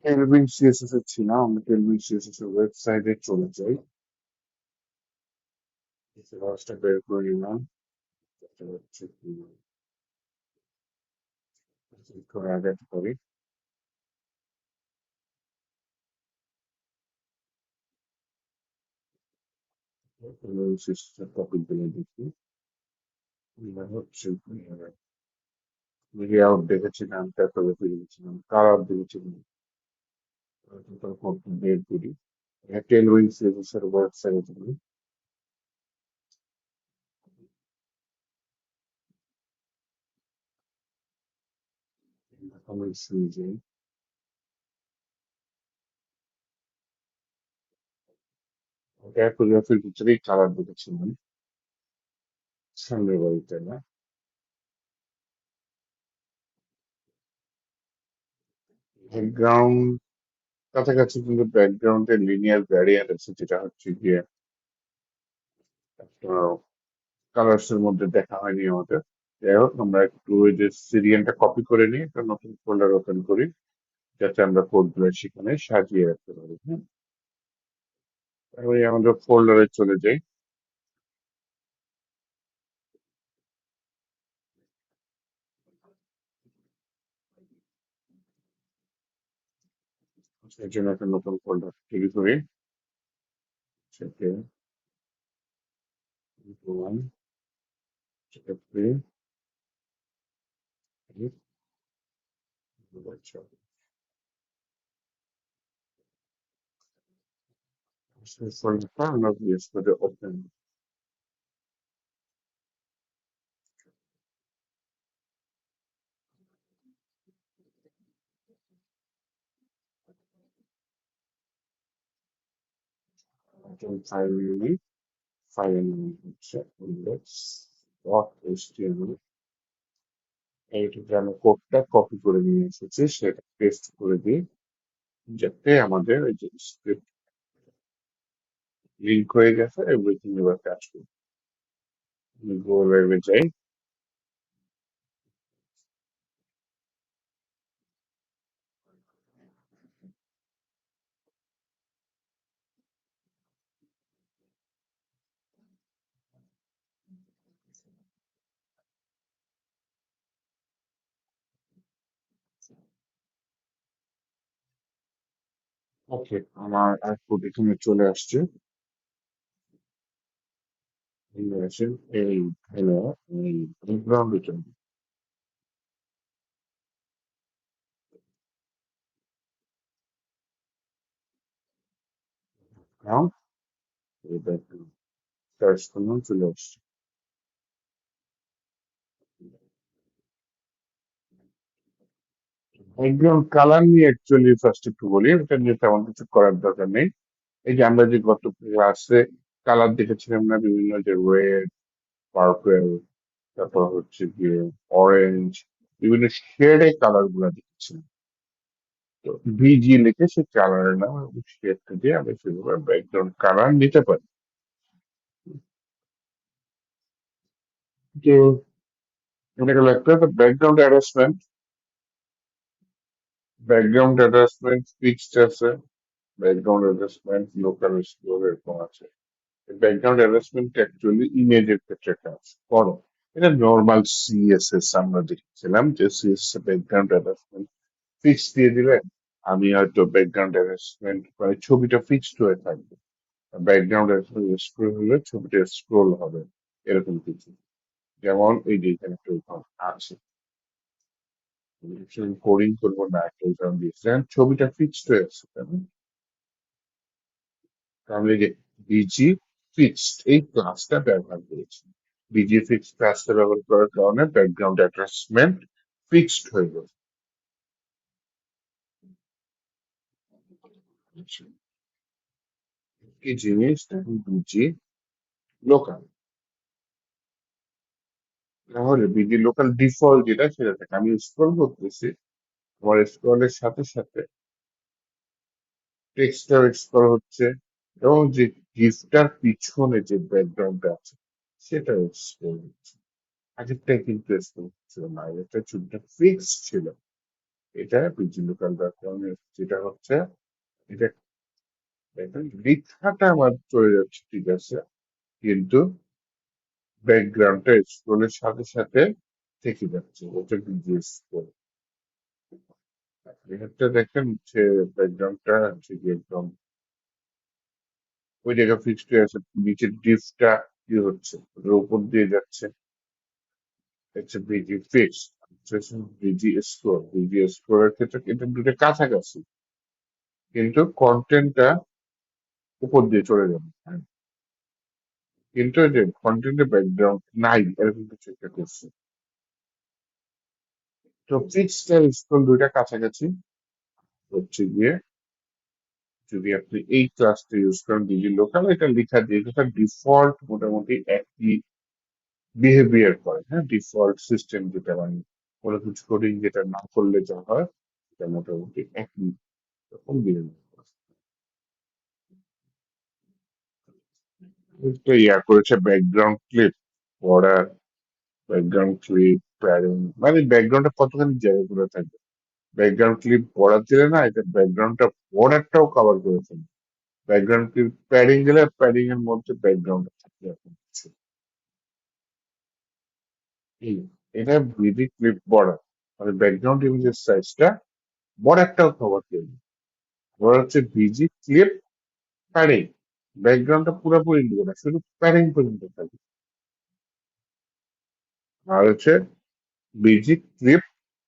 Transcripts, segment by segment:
টেলভিন CSS এর ছিলাম, আমরা টেলভিন সিএসএস এর ওয়েবসাইটে চলে যাই। কাজটা বের করে নিলাম। এটা হচ্ছে কি, করে আগে করি টেলভিন সিএসএস এর টপিক গুলো দেখি। এটা হচ্ছে মিডিয়া আউট দেখেছিলাম, তারপরে ফিরে গেছিলাম, কার দেখেছিলাম, তারপর বের করি। টেলভিন সিএসএস এর ওয়েবসাইটে যাই, কমেন্টস নিয়ে যাই। টাইপোগ্রাফির ভিতরেই কালার দেখেছিলাম, সামনের বাড়িতে না। ব্যাকগ্রাউন্ড কাছাকাছি, কিন্তু ব্যাকগ্রাউন্ডের লিনিয়ার ভ্যারিয়েন্ট আছে, যেটা হচ্ছে গিয়ে একটা কালার্স এর মধ্যে দেখা হয়নি আমাদের। যাই হোক, আমরা একটু ওই যে সিরিয়ালটা কপি করে নিই, একটা নতুন ফোল্ডার ওপেন করি, যাতে আমরা কোড গুলো সেখানে সাজিয়ে রাখতে পারি। হ্যাঁ, তাহলে আমাদের ফোল্ডারে চলে যাই। সেই জন্য একটা নতুন ফোল্ডার তৈরি করি, সেটা ওয়ান, সেটা থ্রি, সেই ফোল্ডারটা আমরা ইউজ করে ওপেন ফাইল নিই। ফাইলের নাম হচ্ছে index.html। এইটাতে আমি কোডটা কপি করে নিয়ে এসেছি, সেটা পেস্ট করে দিই, যাতে আমাদের এই যে স্ক্রিপ্ট লিঙ্ক হয়ে গেছে। এভরিথিং এবার কাজ করবে। গো লাইভে যাই। ওকে, আমার আউটপুট এখানে চলে আসছে। এই আছে, এই হলো এই ব্যাকগ্রাউন্ডের জন্য। ব্যাকগ্রাউন্ড, এই ব্যাকগ্রাউন্ড সার্চ করলাম, চলে আসছে। ব্যাকগ্রাউন্ড কালার নিয়ে অ্যাকচুয়ালি ফার্স্ট একটু বলি, এটা নিয়ে তেমন কিছু করার দরকার নেই। এই যে আমরা যে গত ক্লাসে কালার দেখেছিলাম না, বিভিন্ন যে রেড, পার্পেল, তারপর হচ্ছে গিয়ে অরেঞ্জ, বিভিন্ন শেডে কালার গুলা দেখেছিলাম। তো বিজি লিখে সেই কালারের নাম এবং শেডটা দিয়ে আমরা সেভাবে ব্যাকগ্রাউন্ড কালার নিতে পারি। তো এটা গেল একটা background adjustment. Background adjustment fixed আছে, ব্যাকগ্রাউন্ড অ্যাডজাস্টমেন্ট লোকাল স্টোর এরকম আছে। ব্যাকগ্রাউন্ড অ্যাডজাস্টমেন্ট অ্যাকচুয়ালি ইমেজের ক্ষেত্রে কাজ করো। এটা নর্মাল সিএসএস আমরা দেখছিলাম, যে সিএসএস ব্যাকগ্রাউন্ড অ্যাডজাস্টমেন্ট ফিক্স দিয়ে দিলে আমি হয়তো ব্যাকগ্রাউন্ড অ্যাডজাস্টমেন্ট মানে ছবিটা ফিক্সড হয়ে থাকবে, ব্যাকগ্রাউন্ড স্ক্রোল হলে ছবিটা স্ক্রোল হবে, এরকম কিছু। যেমন এই যে এখানে একটা উদাহরণ আছে, কোডিং করবো না, একটা উদাহরণ দিয়েছিলেন, ছবিটা ফিক্সড হয়ে আছে, তাই না? তাহলে যে বিজি ফিক্সড এই ক্লাসটা ব্যবহার করেছি, বিজি ফিক্সড ক্লাসটা ব্যবহার করার কারণে ব্যাকগ্রাউন্ড অ্যাটাচমেন্ট ফিক্সড হয়ে গেছে। কি জিনিস বিজি লোকাল, তাহলে বিজি লোকাল ডিফল্ট যেটা সেটা থেকে আমি স্ক্রল করতেছি, আমার স্ক্রলের সাথে সাথে টেক্সটটাও স্ক্রল হচ্ছে, এবং যে গিফটার পিছনে যে ব্যাকগ্রাউন্ডটা আছে সেটাও স্ক্রল হচ্ছে। আগেরটাই কিন্তু স্ক্রল হচ্ছিল না, আগেরটা ছবিটা ফিক্স ছিল, এটা বিজি লোকাল ব্যাকগ্রাউন্ড, যেটা হচ্ছে এটা দেখেন লেখাটা আমার চলে যাচ্ছে ঠিক আছে, কিন্তু ব্যাকগ্রাউন্ডটা স্ক্রোলের সাথে সাথে থেকে যাচ্ছে, ওটা বিজি স্ক্রোল। লেখাটা দেখেন যে ব্যাকগ্রাউন্ডটা হচ্ছে কি একদম ওই জায়গা ফিক্সড হয়ে আছে, নিচের ডিপটা কি হচ্ছে ওটার উপর দিয়ে যাচ্ছে, হচ্ছে BG fixed, BG scroll. BG স্ক্রোলের ক্ষেত্রে এটা দুটো কাছাকাছি, কিন্তু কন্টেন্টটা উপর দিয়ে চলে যাবে, হ্যাঁ। কিন্তু এই যে কন্টেন্টের ব্যাকগ্রাউন্ড নাই এরকম কিছু একটা করছে। তো ফিক্সড আর স্ক্রোল দুইটা কাছাকাছি হচ্ছে গিয়ে, যদি আপনি এই ক্লাসটা ইউজ করেন ডিজি লোকাল, এটা লেখা দিয়ে এটা ডিফল্ট মোটামুটি একই বিহেভিয়ার করে, হ্যাঁ। ডিফল্ট সিস্টেম যেটা মানে কোনো কিছু কোডিং যেটা না করলে যা হয় এটা মোটামুটি একই রকম বিহেভিয়ার করে। তো ইয়া করেছে background clip, border, background clip, padding, মানে ব্যাকগ্রাউন্ডে কতখানি জায়গা করে থাকবে। ব্যাকগ্রাউন্ড ক্লিপ বর্ডার দিলে না, এটা ব্যাকগ্রাউন্ডটা বর্ডারটাও কভার করে ফেলবে। ব্যাকগ্রাউন্ড ক্লিপ প্যাডিং দিলে প্যাডিং এর মধ্যে ব্যাকগ্রাউন্ড থাকে এরকম কিছু। এই এটা বিডি ক্লিপ বর্ডার, মানে ব্যাকগ্রাউন্ড ইমেজের সাইজটা বর্ডারটাও কভার করবে। আবার হচ্ছে বিজি ক্লিপ প্যাডিং, ব্যাকগ্রাউন্ডটা পুরোপুরি দিবে না, শুধু প্যাডিং পর্যন্ত থাকবে। আর হচ্ছে বিজি ক্লিপ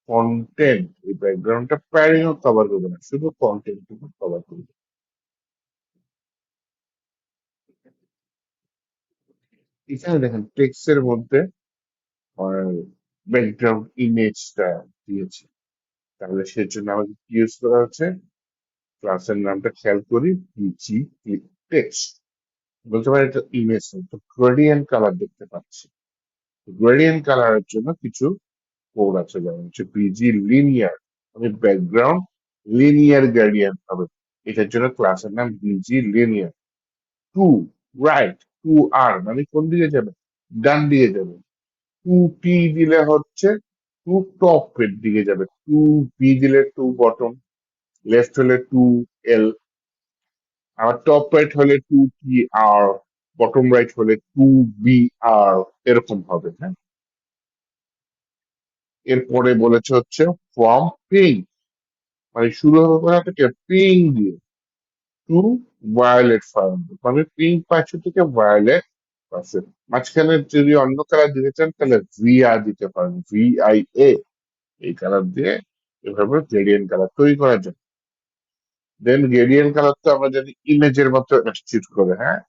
কন্টেন্ট, এই ব্যাকগ্রাউন্ডটা প্যাডিং ও কভার করবে না, শুধু কন্টেন্ট কভার করবে। এখানে দেখেন টেক্সটের মধ্যে ব্যাকগ্রাউন্ড ইমেজটা দিয়েছে, তাহলে সেজন্য আমাদের কি ইউজ করা হচ্ছে, ক্লাসের নামটা খেয়াল করি, পিজি টেক্সট। বলতে পারি এটা ইমেজ, তো গ্রেডিয়েন্ট কালার দেখতে পাচ্ছি। গ্রেডিয়েন্ট কালারের জন্য কিছু কোড আছে, যেমন হচ্ছে পিজি লিনিয়ার, মানে ব্যাকগ্রাউন্ড লিনিয়ার গ্রেডিয়েন্ট হবে। এটার জন্য ক্লাসের নাম BG linear. To right, to আর মানে কোন দিকে যাবে, ডান দিকে যাবে। টু টি দিলে হচ্ছে টু টপ এর দিকে যাবে, টু বি দিলে টু বটম, লেফট হলে টু এল, আর টপ রাইট হলে টু টি আর, বটম রাইট হলে টু বি আর, এরকম হবে, হ্যাঁ। এরপরে বলেছে হচ্ছে ফ্রম পিং, মানে শুরু হবে কোথা থেকে, পিং দিয়ে, টু ভায়োলেট ফার্ম, মানে পিং পাশে থেকে ভায়োলেট পাশে। মাঝখানে যদি অন্য কালার দিতে চান তাহলে ভিআর দিতে পারেন, VIA, এই কালার দিয়ে এভাবে গ্রেডিয়েন্ট কালার তৈরি করা যায়। দেন গ্রেডিয়েন্ট কালার তো আমরা জানি ইমেজের মতো অ্যাটিটিউড করে, হ্যাঁ।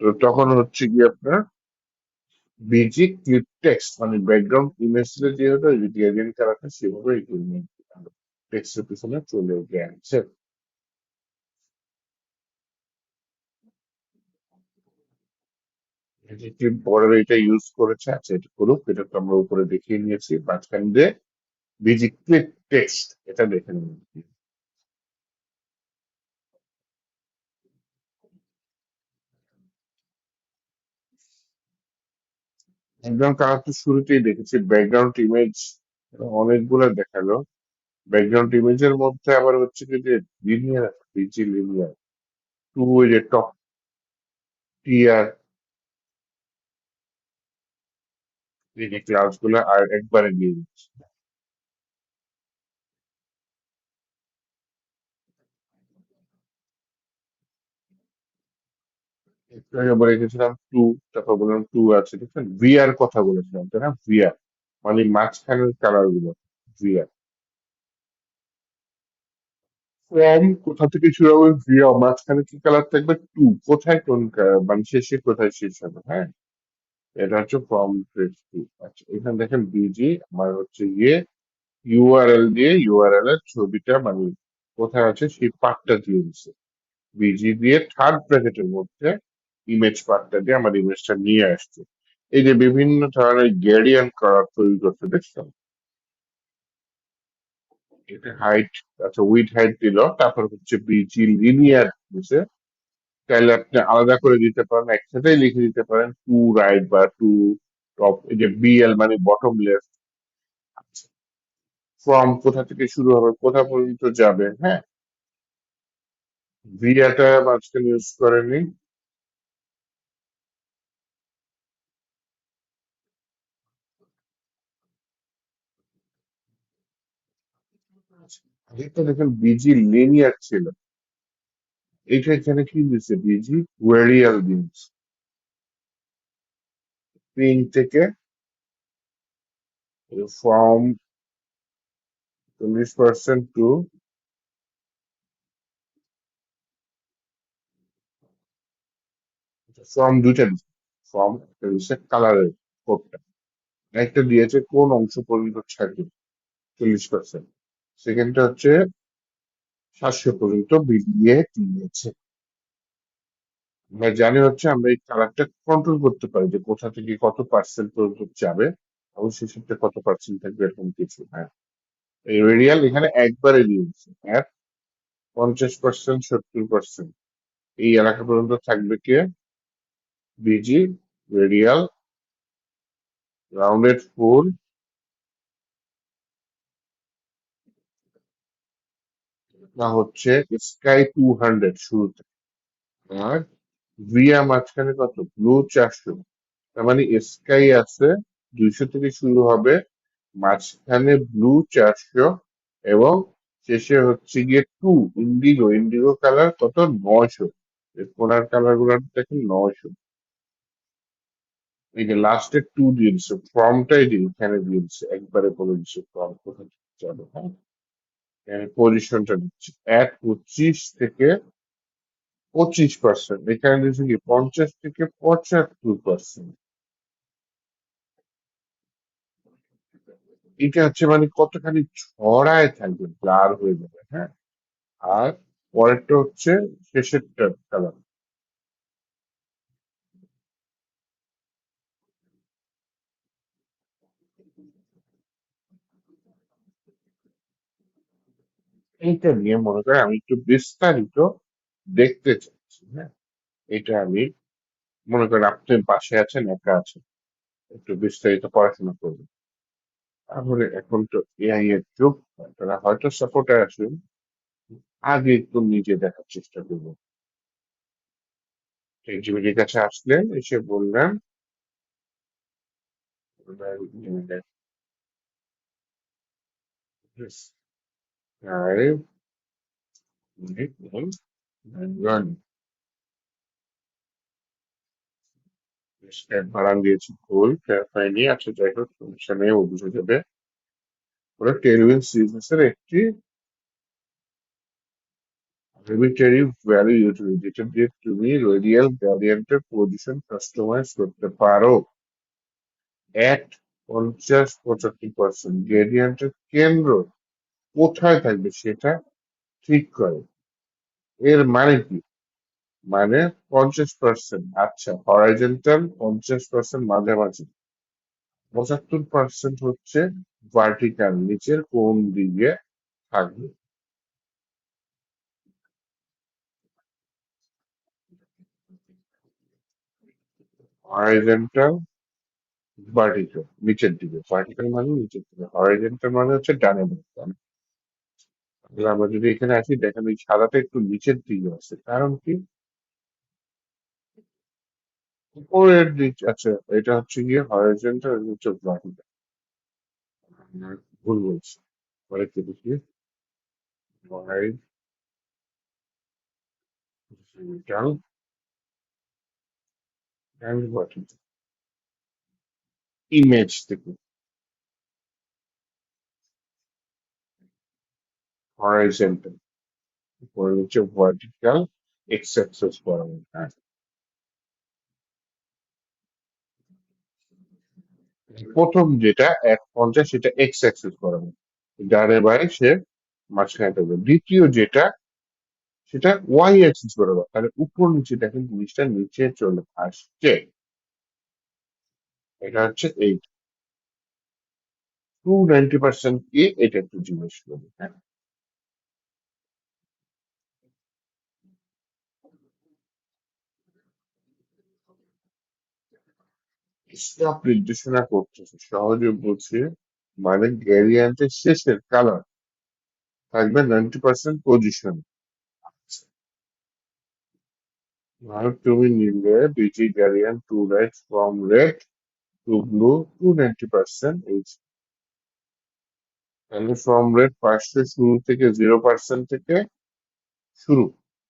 তো তখন হচ্ছে কি আপনার বিজি ক্লিপ টেক্সট, মানে ব্যাকগ্রাউন্ড ইমেজটা যেহেতু গ্রেডিয়েন্ট কালারটা সেভাবে টেক্সটের পিছনে চলে গেছে। ক্লিপ বর্ডার এটা ইউজ করেছে, আচ্ছা এটা করুক, এটা তো আমরা উপরে দেখিয়ে নিয়েছি। মাঝখান দিয়ে বিজি ক্লিপ টেক্সট, এটা দেখে নিন। ব্যাকগ্রাউন্ড কালার তো শুরুতেই দেখেছি, ব্যাকগ্রাউন্ড ইমেজ অনেকগুলো দেখালো। ব্যাকগ্রাউন্ড ইমেজের মধ্যে আবার হচ্ছে কি যে লিনিয়ার, বিজি লিনিয়ার, টু ওই যে টপ টিয়ার, এই যে ক্লাস গুলো আর একবারে দিয়ে দিচ্ছে। একটু আগে বলে গেছিলাম টু, তারপর বললাম টু আছে, দেখছেন ভিআর কথা বলেছিলাম তাই না, ভিআর মানে মাঝখানের কালার গুলো, ভিআর। ফ্রম কোথা থেকে শুরু হবে, ভিআর মাঝখানে কি কালার থাকবে, টু কোথায় কোন মানে শেষে কোথায় শেষ হবে, হ্যাঁ। এটা হচ্ছে ফ্রম টু। আচ্ছা এখানে দেখেন বিজি আমার হচ্ছে গিয়ে ইউআরএল দিয়ে ইউআরএল এর ছবিটা মানে কোথায় আছে সেই পার্টটা দিয়ে দিচ্ছে, বিজি দিয়ে থার্ড ব্র্যাকেটের মধ্যে ইমেজ পার্টটা দিয়ে আমার ইমেজটা নিয়ে আসছে। এই যে বিভিন্ন ধরনের গ্রেডিয়েন্ট কালার তৈরি করতে দেখছেন, এটা হাইট, আচ্ছা উইড হাইট দিল, তারপর হচ্ছে বিজি লিনিয়ার দিছে। চাইলে আপনি আলাদা করে দিতে পারেন, একসাথেই লিখে দিতে পারেন টু রাইট বা টু টপ, এই যে বিএল মানে বটম লেফট। ফ্রম কোথা থেকে শুরু হবে, কোথা পর্যন্ত যাবে, হ্যাঁ। ভিআটা মাঝখানে ইউজ করেনি। এটা দেখেন বিজি লিনিয়ার ছিল, এটা এখানে কি দিচ্ছে, বিজি ওয়েরিয়াল দিচ্ছে। তিন থেকে ফ্রম 40% টু, ফ্রম দুইটা দিচ্ছে। ফ্রম একটা দিচ্ছে কালারের কোডটা, একটা দিয়েছে কোন অংশ পর্যন্ত থাকবে 40%, সেকেন্ডটা হচ্ছে 700 পর্যন্ত বিলিয়ে দিয়েছে। আমরা জানি হচ্ছে আমরা এই কালারটা কন্ট্রোল করতে পারি যে কোথা থেকে কত পার্সেন্ট পর্যন্ত যাবে, অবশ্যই সেটা কত পার্সেন্ট থাকবে এরকম কিছু, হ্যাঁ। এই রেডিয়াল এখানে একবারে দিয়েছে, হ্যাঁ। 50%, 70%, এই এলাকা পর্যন্ত থাকবে কে, বিজি রেডিয়াল রাউন্ডেড ফুল, না হচ্ছে স্কাই 200 শুরুতে, আর ভিয়া মাঝখানে কত, ব্লু 400। তার মানে স্কাই আছে 200 থেকে শুরু হবে, মাঝখানে ব্লু 400, এবং শেষে হচ্ছে গিয়ে টু ইন্ডিগো, ইন্ডিগো কালার কত, 900। এই কোনার কালার গুলো দেখেন 900। এই যে লাস্টের টু দিয়ে দিচ্ছে, ফর্মটাই দিয়ে এখানে দিয়ে দিচ্ছে, একবারে বলে দিচ্ছে ফর্ম কোথা থেকে যাবে, হ্যাঁ। পজিশনটা দিচ্ছে 25 থেকে 25%, এখানে দিচ্ছে কি 50 থেকে 75%। এটা হচ্ছে মানে কতখানি ছড়ায় থাকবে, ব্লার হয়ে যাবে, হ্যাঁ। আর পরেরটা হচ্ছে শেষেরটা কালার। এইটা নিয়ে মনে করেন আমি একটু বিস্তারিত দেখতে চাচ্ছি, হ্যাঁ। এটা আমি মনে করেন আপনি পাশে আছেন, একা আছেন, একটু বিস্তারিত পড়াশোনা করবেন। তারপরে এখন তো এআই এর যুগ, আপনারা হয়তো সাপোর্টে আসবেন, আগে একটু নিজে দেখার চেষ্টা করবেন। চ্যাটজিপিটির কাছে আসলেন, এসে বললেন five minute run, বাড়ান দিয়েছি ভুল, পাইনি, আচ্ছা যাই হোক সমস্যা নেই, ও বুঝে যাবে। ওরা টেলউইন সিরিজের একটি আরবিট্রারি ভ্যালু ইউটিলিটি, যেটা দিয়ে তুমি রেডিয়াল গ্রেডিয়েন্টের পজিশন কাস্টমাইজ করতে পারো। এট 50-75%, গ্রেডিয়েন্টের কেন্দ্র কোথায় থাকবে সেটা ঠিক করে। এর মানে কি, মানে 50%, আচ্ছা হরাইজন্টাল 50% মাঝামাঝি, 75% হচ্ছে ভার্টিক্যাল নিচের কোন দিকে থাকবে। হরাইজন্টাল, ভার্টিক্যাল নিচের দিকে, ভার্টিক্যাল মানে নিচের দিকে, হরাইজন্টাল মানে হচ্ছে ডানে বামে। তাহলে আমরা যদি এখানে আসি, দেখেন এই সাদাটা একটু নিচের দিকে আছে, কারণ কি, উপরের দিক, আচ্ছা এটা হচ্ছে গিয়ে হরাইজন্টাল, হচ্ছে ভার্টিক্যাল। ভুল বলছি, পরে কি দেখি, হরাইজন্টাল অ্যান্ড ভার্টিক্যাল, ইমেজ থেকে হরাইজন্টাল, উপরে হচ্ছে ভার্টিক্যাল, এক্স অ্যাক্সিস বরাবর, হ্যাঁ। প্রথম যেটা 150, সেটা এক্স অ্যাক্সিস বরাবর, ডানে বায়ে সে মাঝখানে থাকবে। দ্বিতীয় যেটা, সেটা ওয়াই অ্যাক্সিস বরাবর, তাহলে উপর নিচে দেখেন জিনিসটা নিচে চলে আসছে। এটা হচ্ছে এই 290% কি, এটা একটু জিজ্ঞেস করবে, হ্যাঁ। স্টপ নির্দেশনা করতেছে, সহজে বুঝিয়ে মানে গ্রেডিয়েন্টের শেষের কালার থাকবে 90% পজিশন। আর তুমি নিলে BG gradient to red from red to blue to 90%, এই তাহলে ফ্রম রেড 500 শুরু থেকে 0% থেকে শুরু,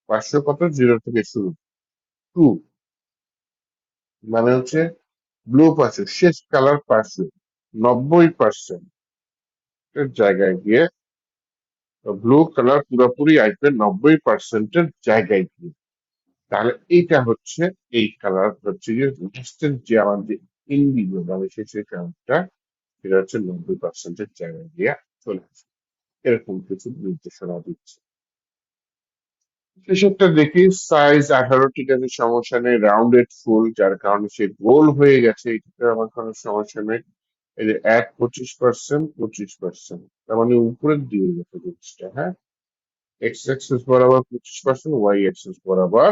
500 কত, 0 থেকে শুরু, টু মানে হচ্ছে ব্লু 500 শেষ কালার 500, 90% এর জায়গায় গিয়ে ব্লু কালার পুরোপুরি আসবে 90% জায়গায় গিয়ে। তাহলে এইটা হচ্ছে, এই কালার হচ্ছে যে লাস্টের যে আমাদের ইন্ডিগো মানে শেষের কালারটা, সেটা হচ্ছে 90% জায়গায় গিয়ে চলে আসবে। এরকম কিছু নির্দেশনা দিচ্ছে। শেষেরটা দেখি, সাইজ 18, ঠিক আছে, সমস্যা নেই, রাউন্ডেড ফুল, যার কারণে সে গোল হয়ে গেছে, এটাতে আমার কোনো সমস্যা নেই। এই যে এক 25%, 25%, তার মানে উপরের দিকে গেছে জিনিসটা, হ্যাঁ, এক্স অ্যাক্সিস বরাবর 25%, ওয়াই অ্যাক্সিস বরাবর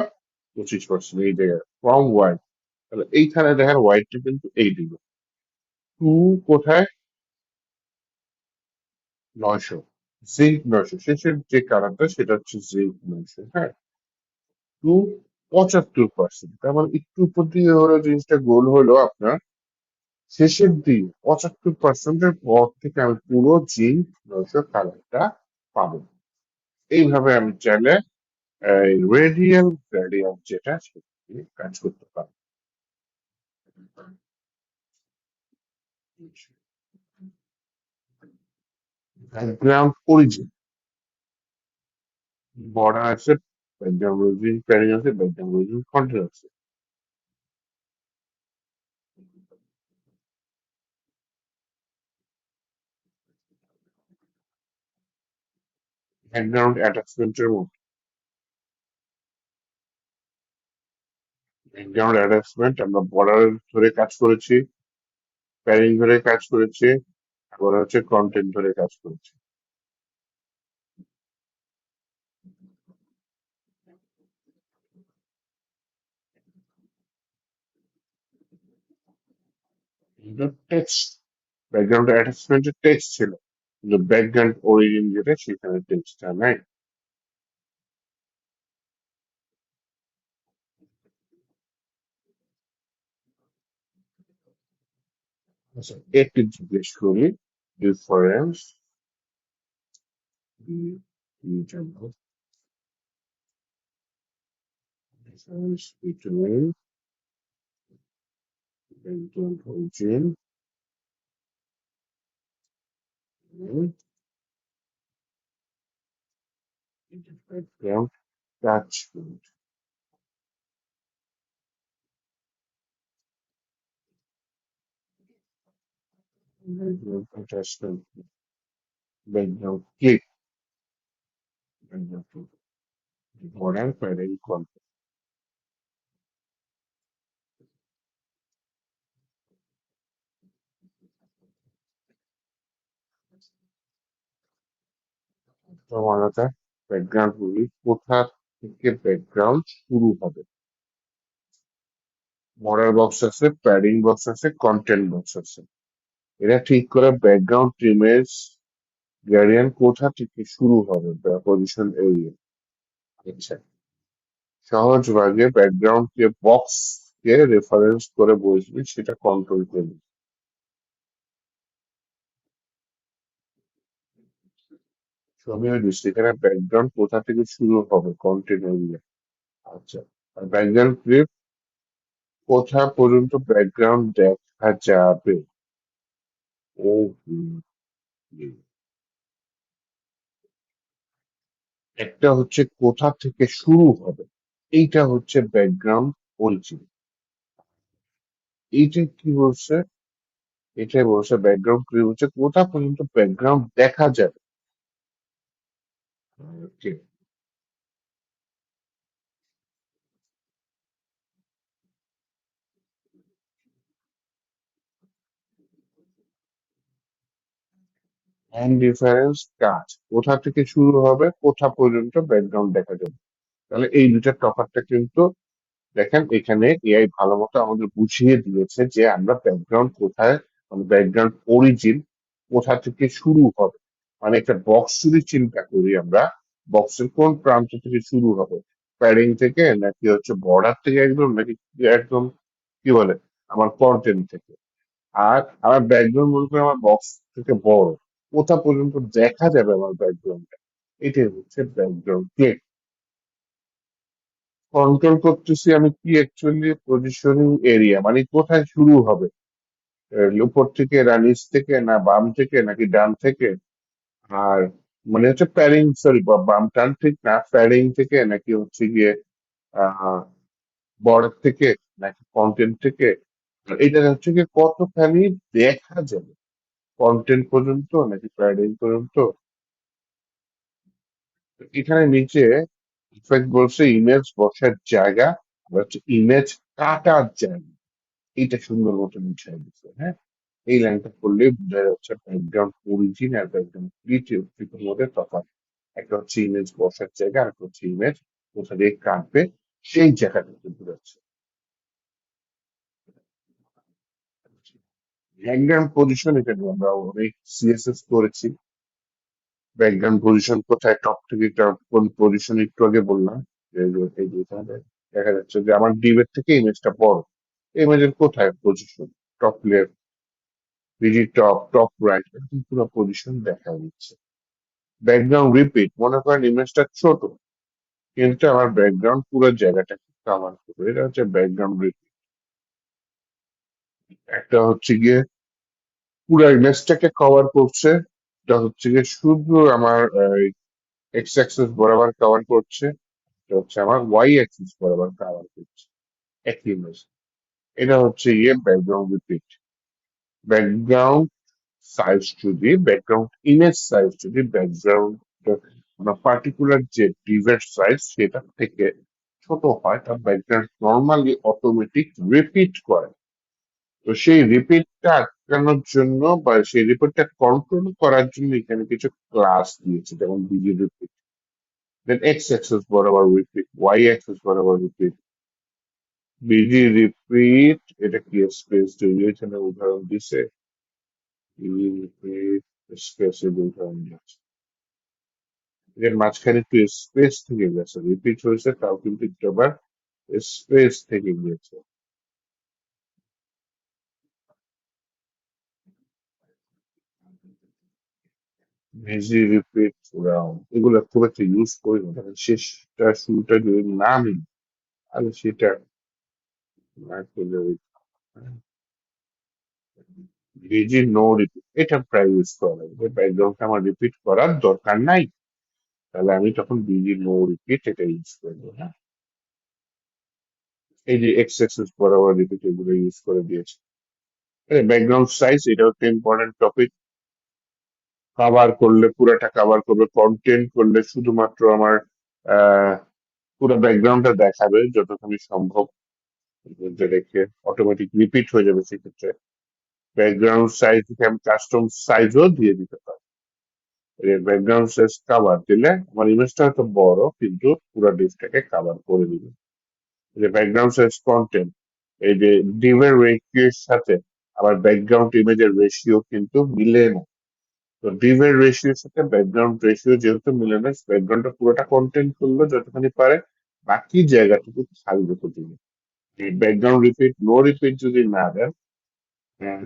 25%, এই জায়গায় ফ্রম ওয়াই। তাহলে এইখানে দেখেন ওয়াইটা কিন্তু এই দিকে, টু কোথায়, 900, জিঙ্ক 900, শেষের যে কালারটা সেটা হচ্ছে জিঙ্ক 900, হ্যাঁ, টু 75%, তার মানে একটু উপর দিয়ে হলো জিনিসটা গোল হলো আপনার, শেষের দিকে 75%-এর পর থেকে আমি পুরো জিঙ্ক 900 কালারটা পাবো। এইভাবে আমি চাইলে রেডিয়াল গ্রেডিয়েন্ট যেটা সেটা দিয়ে কাজ করতে পারি। ব্যাকগ্রাউন্ড অরিজিন, বর্ডার আছে, ব্যাকগ্রাউন্ড অরিজিন প্যারিং আছে, ব্যাকগ্রাউন্ড অরিজিন কন্টেন্ট আছে। ব্যাকগ্রাউন্ড অ্যাটাচমেন্টের মধ্যে, ব্যাকগ্রাউন্ড অ্যাটাচমেন্ট আমরা বর্ডার ধরে কাজ করেছি, প্যারিং ধরে কাজ করেছি, আবার হচ্ছে কন্টেন্ট ধরে কাজ করেছি। টেক্সট, ব্যাকগ্রাউন্ড অ্যাটাচমেন্টের টেক্সট ছিল, কিন্তু ব্যাকগ্রাউন্ড অরিজিন যেটা সেখানে টেক্সটটা নাই। আচ্ছা, একটু জিজ্ঞেস করি, difference difference between background origin and background attachment. Background attachment, background clip, background clip. Modern pairing content. প্রবণতা, ব্যাকগ্রাউন্ড গুলি কোথা থেকে ব্যাকগ্রাউন্ড শুরু হবে। বর্ডার বক্স আছে, প্যাডিং বক্স আছে, কন্টেন্ট বক্স আছে। এটা ঠিক করে ব্যাকগ্রাউন্ড ইমেজ গ্রেডিয়েন্ট কোথা থেকে শুরু হবে, পজিশন এরিয়া। আচ্ছা, সহজ ভাগে ব্যাকগ্রাউন্ড যে বক্স কে রেফারেন্স করে বসবে সেটা কন্ট্রোল করবে। ছবি সেখানে ব্যাকগ্রাউন্ড কোথা থেকে শুরু হবে, কন্টেন্ট এরিয়া। আচ্ছা, আর ব্যাকগ্রাউন্ড ক্লিপ কোথা পর্যন্ত ব্যাকগ্রাউন্ড দেখা যাবে, ও হুম, হুম। একটা হচ্ছে কোথা থেকে শুরু হবে, এইটা হচ্ছে ব্যাকগ্রাউন্ড অরিজিন। এইটা কি বলছে, এটাই বলছে ব্যাকগ্রাউন্ড ক্লিপ হচ্ছে কোথা পর্যন্ত ব্যাকগ্রাউন্ড দেখা যাবে। ওকে, এন্ড ডিফারেন্স কাজ কোথা থেকে শুরু হবে, কোথা পর্যন্ত ব্যাকগ্রাউন্ড দেখা যাবে। তাহলে এই দুটার তফাৎটা কিন্তু দেখেন, এখানে এআই ভালো মতো আমাদের বুঝিয়ে দিয়েছে যে আমরা ব্যাকগ্রাউন্ড কোথায়, মানে ব্যাকগ্রাউন্ড অরিজিন কোথা থেকে শুরু হবে, মানে একটা বক্স যদি চিন্তা করি আমরা, বক্সের কোন প্রান্ত থেকে শুরু হবে, প্যাডিং থেকে নাকি হচ্ছে বর্ডার থেকে একদম, নাকি একদম কি বলে আমার কন্টেন্ট থেকে। আর আমার ব্যাকগ্রাউন্ড মনে করি আমার বক্স থেকে বড়, কোথা পর্যন্ত দেখা যাবে আমার ব্যাকগ্রাউন্ডটা, এটাই হচ্ছে ব্যাকগ্রাউন্ড প্লে। কন্ট্রোল করতেছি আমি কি অ্যাকচুয়ালি পজিশনিং এরিয়া, মানে কোথায় শুরু হবে, উপর থেকে না নিচ থেকে না বাম থেকে নাকি ডান থেকে। আর মানে হচ্ছে প্যাডিং, সরি বাম টান ঠিক না, প্যাডিং থেকে নাকি হচ্ছে গিয়ে আহ বর্ডার থেকে নাকি কন্টেন্ট থেকে। আর এটা হচ্ছে গিয়ে কতখানি দেখা যাবে, কন্টেন্ট পর্যন্ত নাকি প্যাডিং পর্যন্ত। এখানে নিচে ইনফ্যাক্ট বলছে ইমেজ বসার জায়গা, আর হচ্ছে ইমেজ কাটার জায়গা, এইটা সুন্দর মতো বুঝাই দিচ্ছে। হ্যাঁ, এই লাইনটা পড়লে বোঝা যাচ্ছে ব্যাকগ্রাউন্ড অরিজিন আর ব্যাকগ্রাউন্ড ক্রিয়েটিভ মধ্যে তফাৎ। একটা হচ্ছে ইমেজ বসার জায়গা, আর একটা হচ্ছে ইমেজ কোথা দিয়ে কাটবে, সেই জায়গাটা কিন্তু বোঝাচ্ছে। ব্যাকগ্রাউন্ড পজিশন, এটা নিয়ে আমরা অনেক সিএসএস করেছি। ব্যাকগ্রাউন্ড পজিশন কোথায়, টপ থেকে টপ কোন পজিশন একটু আগে বললাম। এই যে এখানে দেখা যাচ্ছে যে আমার ডিবের থেকে ইমেজটা বড়, ইমেজের কোথায় position, top left, busy top, top right, এরকম পুরো পজিশন দেখা যাচ্ছে। ব্যাকগ্রাউন্ড রিপিট, মনে করেন ইমেজটা ছোট কিন্তু আমার ব্যাকগ্রাউন্ড পুরো জায়গাটাকে কাভার করবে, এটা হচ্ছে ব্যাকগ্রাউন্ড রিপিট। একটা হচ্ছে গিয়ে পুরো ইমেজটাকে কভার করছে, এটা হচ্ছে গিয়ে শুধু আমার এক্স অ্যাক্সিস বরাবর কভার করছে, এটা হচ্ছে আমার ওয়াই অ্যাক্সিস বরাবর কভার করছে একই ইমেজ। এটা হচ্ছে গিয়ে ব্যাকগ্রাউন্ড রিপিট। ব্যাকগ্রাউন্ড সাইজ যদি, ব্যাকগ্রাউন্ড ইমেজ সাইজ যদি ব্যাকগ্রাউন্ড পার্টিকুলার যে ডিভাইস সাইজ সেটা থেকে ছোট হয়, তার ব্যাকগ্রাউন্ড নর্মালি অটোমেটিক রিপিট করে। তো সেই রিপিটটা আটকানোর জন্য বা সেই রিপিটটা কন্ট্রোল করার জন্য এখানে কিছু ক্লাস দিয়েছে, যেমন বিজি রিপিট, দেন এক্স অ্যাক্সিস বরাবর রিপিট, ওয়াই অ্যাক্সিস বরাবর রিপিট, বিজি রিপিট। এটা কি স্পেস তৈরি হয়েছে না, উদাহরণ দিছে, বিজি রিপিট স্পেসের উদাহরণ দিচ্ছে, এর মাঝখানে একটু স্পেস থেকে গেছে, রিপিট হয়েছে তাও কিন্তু একটু আবার স্পেস থেকে গিয়েছে। ভেজি রিপিট রাউন্ড, এগুলো খুব একটা ইউজ করি না, কারণ শেষটা শুরুটা যদি না মিলে তাহলে সেটা না করলে ভেজি নো রিপিট, এটা প্রায় ইউজ করা লাগবে, ব্যাকগ্রাউন্ডটা আমার রিপিট করার দরকার নাই, তাহলে আমি তখন বিজি নো রিপিট এটা ইউজ করবো। হ্যাঁ, এই যে এক্স এক্সেস বরাবর রিপিট এগুলো ইউজ করে দিয়েছে। ব্যাকগ্রাউন্ড সাইজ, এটা হচ্ছে ইম্পর্টেন্ট টপিক। কভার করলে পুরাটা কভার করবে, কন্টেন্ট করলে শুধুমাত্র আমার আহ পুরো ব্যাকগ্রাউন্ডটা দেখাবে যতখানি সম্ভব, মধ্যে রেখে অটোমেটিক রিপিট হয়ে যাবে সেক্ষেত্রে। ব্যাকগ্রাউন্ড সাইজ থেকে আমি কাস্টম সাইজও দিয়ে দিতে পারি। ব্যাকগ্রাউন্ড সাইজ কাভার দিলে আমার ইমেজটা হয়তো বড় কিন্তু পুরো ডিসটাকে কাভার করে দিবে। এই যে ব্যাকগ্রাউন্ড সাইজ কন্টেন্ট, এই যে ডিভের রেশিওর সাথে আবার ব্যাকগ্রাউন্ড ইমেজের রেশিও কিন্তু মিলে না। তো ডিভের রেশিওর সাথে ব্যাকগ্রাউন্ড রেশিও যেহেতু মিলে না, ব্যাকগ্রাউন্ডটা পুরোটা কন্টেন্ট করলো যতখানি পারে, বাকি জায়গাটুকু খালি রেখে দিবে। ব্যাকগ্রাউন্ড রিপিট নো রিপিট যদি না দেন,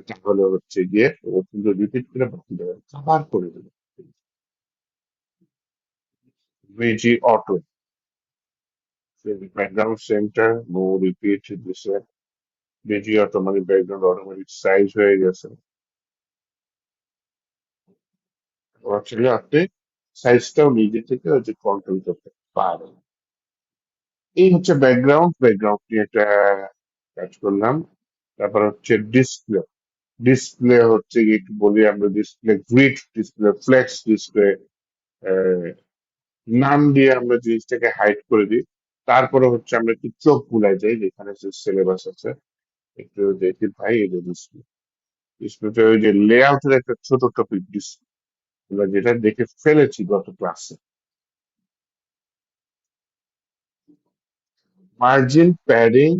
তাহলে হচ্ছে গিয়ে ও কিন্তু রিপিট করে বাকি জায়গায় কাভার করে দেবে। BG auto, background centre no repeat দিছে, ভিজি অটো মানে ব্যাকগ্রাউন্ড অটোমেটিক সাইজ হয়ে গেছে। অ্যাকচুয়ালি আপনি সাইজটাও নিজে থেকে ওই যে কন্ট্রোল করতে পারেন। এই হচ্ছে ব্যাকগ্রাউন্ড, ব্যাকগ্রাউন্ড নিয়ে একটা কাজ করলাম। তারপর হচ্ছে ডিসপ্লে। ডিসপ্লে হচ্ছে কি একটু বলি আমরা, display grid display, flex display, নাম দিয়ে আমরা জিনিসটাকে হাইড করে দিই। তারপরে হচ্ছে আমরা একটু চোখ বুলাই যাই, যেখানে যে সিলেবাস আছে একটু দেখি ভাই, এই যে ডিসপ্লে, ডিসপ্লেতে ওই যে লেআউটের একটা ছোট টপিক ডিসপ্লে, আমরা যেটা দেখে ফেলেছি গত ক্লাসে। মার্জিন, প্যাডিং,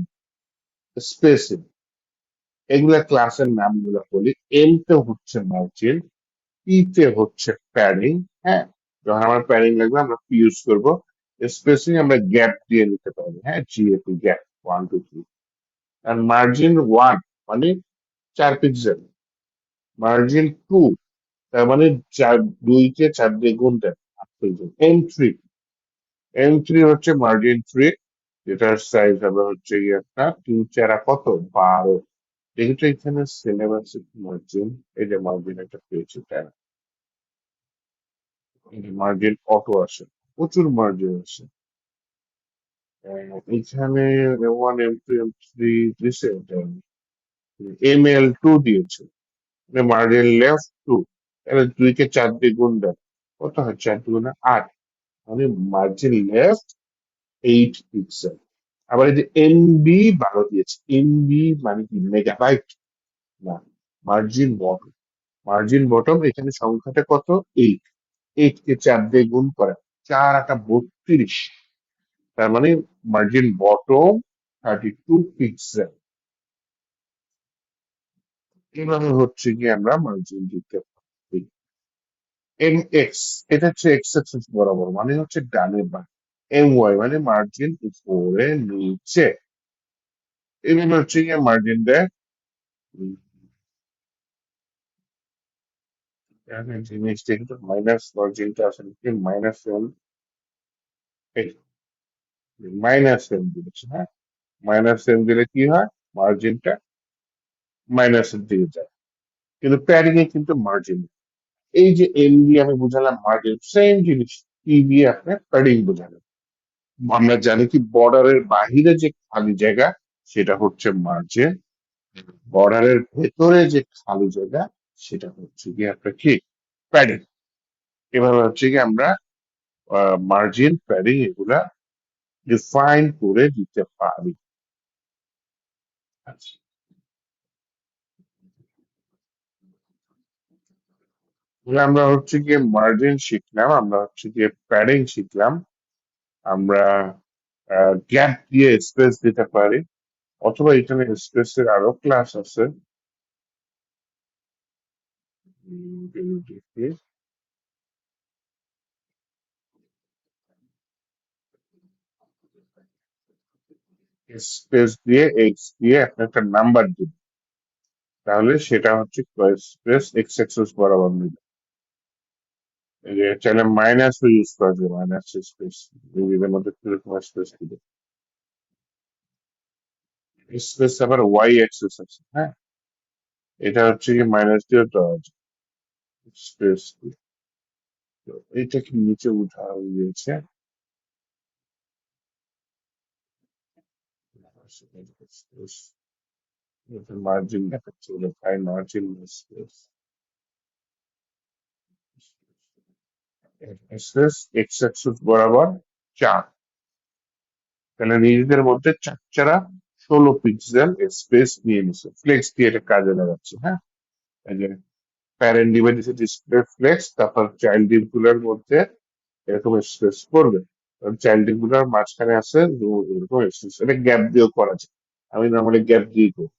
স্পেসিং, এগুলা ক্লাসের নামগুলো বলি। এল তো হচ্ছে মার্জিন, পি তে হচ্ছে প্যাডিং। হ্যাঁ, যখন আমার প্যাডিং লাগবে আমরা পি ইউজ করবো। স্পেসিং আমরা গ্যাপ দিয়ে নিতে পারি, হ্যাঁ, জিএপি গ্যাপ 1 2 3। আর মার্জিন 1 মানে 4 পিক্সেল। মার্জিন 2 তার মানে 2 কে 4 দিয়ে গুণ দেন, 8 পিক্সেল। এম থ্রি হচ্ছে মার্জিন 3, যেটার সাইজ হবে হচ্ছে গিয়ে একটা 3 4 কত 12। যেহেতু এখানে সিলেবাস মার্জিন, এই যে মার্জিন একটা পেয়েছি, তাই না? এই যে মার্জিন অটো আসে, প্রচুর মার্জিন আসে। এখানে M1 M2 M3 দিছে, ML2 দিয়েছে, মানে মার্জিন লেফট 2। তাহলে 2 কে 4 দিয়ে গুণ দেন, কত হয়? 4 2 8, মানে মার্জিন লেফট 8 পিক্সেল। আবার এই যে MB 12 দিয়েছে, MB মানে কি মেগাবাইট না, মার্জিন বটম। মার্জিন বটম এখানে সংখ্যাটা কত? 8। 8 কে 4 দিয়ে গুণ করা, 4 8 32। তার মানে মার্জিন বটম 32 পিক্সেল। এভাবে হচ্ছে কি আমরা মার্জিন দিতে পারি। MX, এটা হচ্ছে এক্স অ্যাক্সিস বরাবর, মানে হচ্ছে ডানে বাম। MY মানে মার্জিন উপরে নিচে। এভাবে হচ্ছে কি মার্জিন দেয়। উম, এখানে জিনিসটা কিন্তু মাইনাস মার্জিনটা আসলে কি -M দিয়েছে, হ্যাঁ। -M দিলে কি হয়? মার্জিনটা মাইনাসের দিকে যায়। কিন্তু প্যাডিং এ কিন্তু মার্জিন, এই যে এম দিয়ে আমি বুঝালাম মার্জিন, সেম জিনিস ই দিয়ে আপনার প্যাডিং বোঝালাম। আমরা জানি কি বর্ডারের বাহিরে যে খালি জায়গা সেটা হচ্ছে মার্জিন, বর্ডারের ভেতরে যে খালি জায়গা সেটা হচ্ছে কি আপনার কি প্যাডিং। এভাবে হচ্ছে কি আমরা মার্জিন প্যাডিং এগুলা ডিফাইন করে দিতে পারি। আচ্ছা, তাহলে আমরা হচ্ছে গিয়ে মার্জিন শিখলাম, আমরা হচ্ছে গিয়ে প্যাডিং শিখলাম, আমরা গ্যাপ দিয়ে স্পেস দিতে পারি, অথবা এখানে স্পেসের আরো ক্লাস আছে। স্পেস দিয়ে এক্স দিয়ে আপনি একটা নাম্বার দিন, তাহলে সেটা হচ্ছে স্পেস এক্স অ্যাক্সিস বরাবর নিবে। এই যে চাইলে মাইনাস ইউজ করা যায়, মাইনাস স্পেস, এর মধ্যে কিরকম স্পেস দিবে। স্পেস আবার ওয়াই অ্যাক্সিস আছে, হ্যাঁ, এটা হচ্ছে কি মাইনাস দিয়ে দেওয়া যায় স্পেস। এটা কি নিচে উঠা হয়ে গেছে? মার্জিন দেখাচ্ছে, তাই margin space space x Axis বরাবর 4। তাহলে নিজেদের মধ্যে 4 4 16 পিক্সেল স্পেস নিয়ে নিছে, ফ্লেক্স দিয়ে এটা কাজে লাগাচ্ছে, হ্যাঁ। এই যে প্যারেন্ট ডিভাইসে ডিসপ্লে ফ্লেক্স, তারপর চাইল্ড ডিভ গুলোর মধ্যে এরকম স্পেস করবে। চাইল্ড ডিভ গুলোর মাঝখানে আছে এরকম স্পেস, এটা গ্যাপ দিয়েও করা যায়। আমি নর্মালি গ্যাপ দিয়ে করি।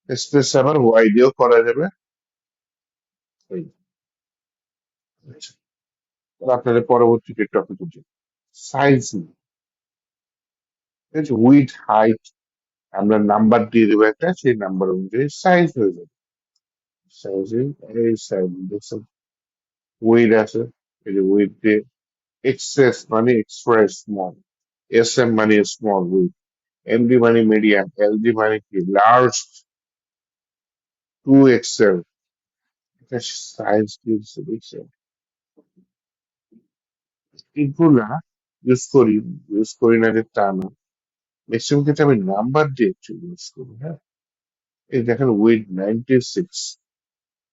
স্পেস আবার ওয়াই দিয়েও করা যাবে। এই, আচ্ছা, তাহলে আপনাদের পরবর্তী টপিকে যাই। সাইজ, উইথ হাইট আমরা নাম্বার দিয়ে দেবো একটা, সেই নাম্বার অনুযায়ী সাইজ হয়ে যাবে। সাইজিং, এই সাইজ দেখছেন, উইথ আছে, এই যে উইথ দিয়ে এক্সএস মানে এক্সট্রা স্মল, এসএম মানে স্মল উইথ, এমডি মানে মিডিয়াম, এলডি মানে কি লার্জ, 2XL। এটা সাইজ দিয়েছে দেখছেন। এগুলা ইউজ করি না যে তা না, ম্যাক্সিমাম ক্ষেত্রে আমি নাম্বার দিয়ে ইউজ করি, হ্যাঁ। এই দেখেন উইথ 96,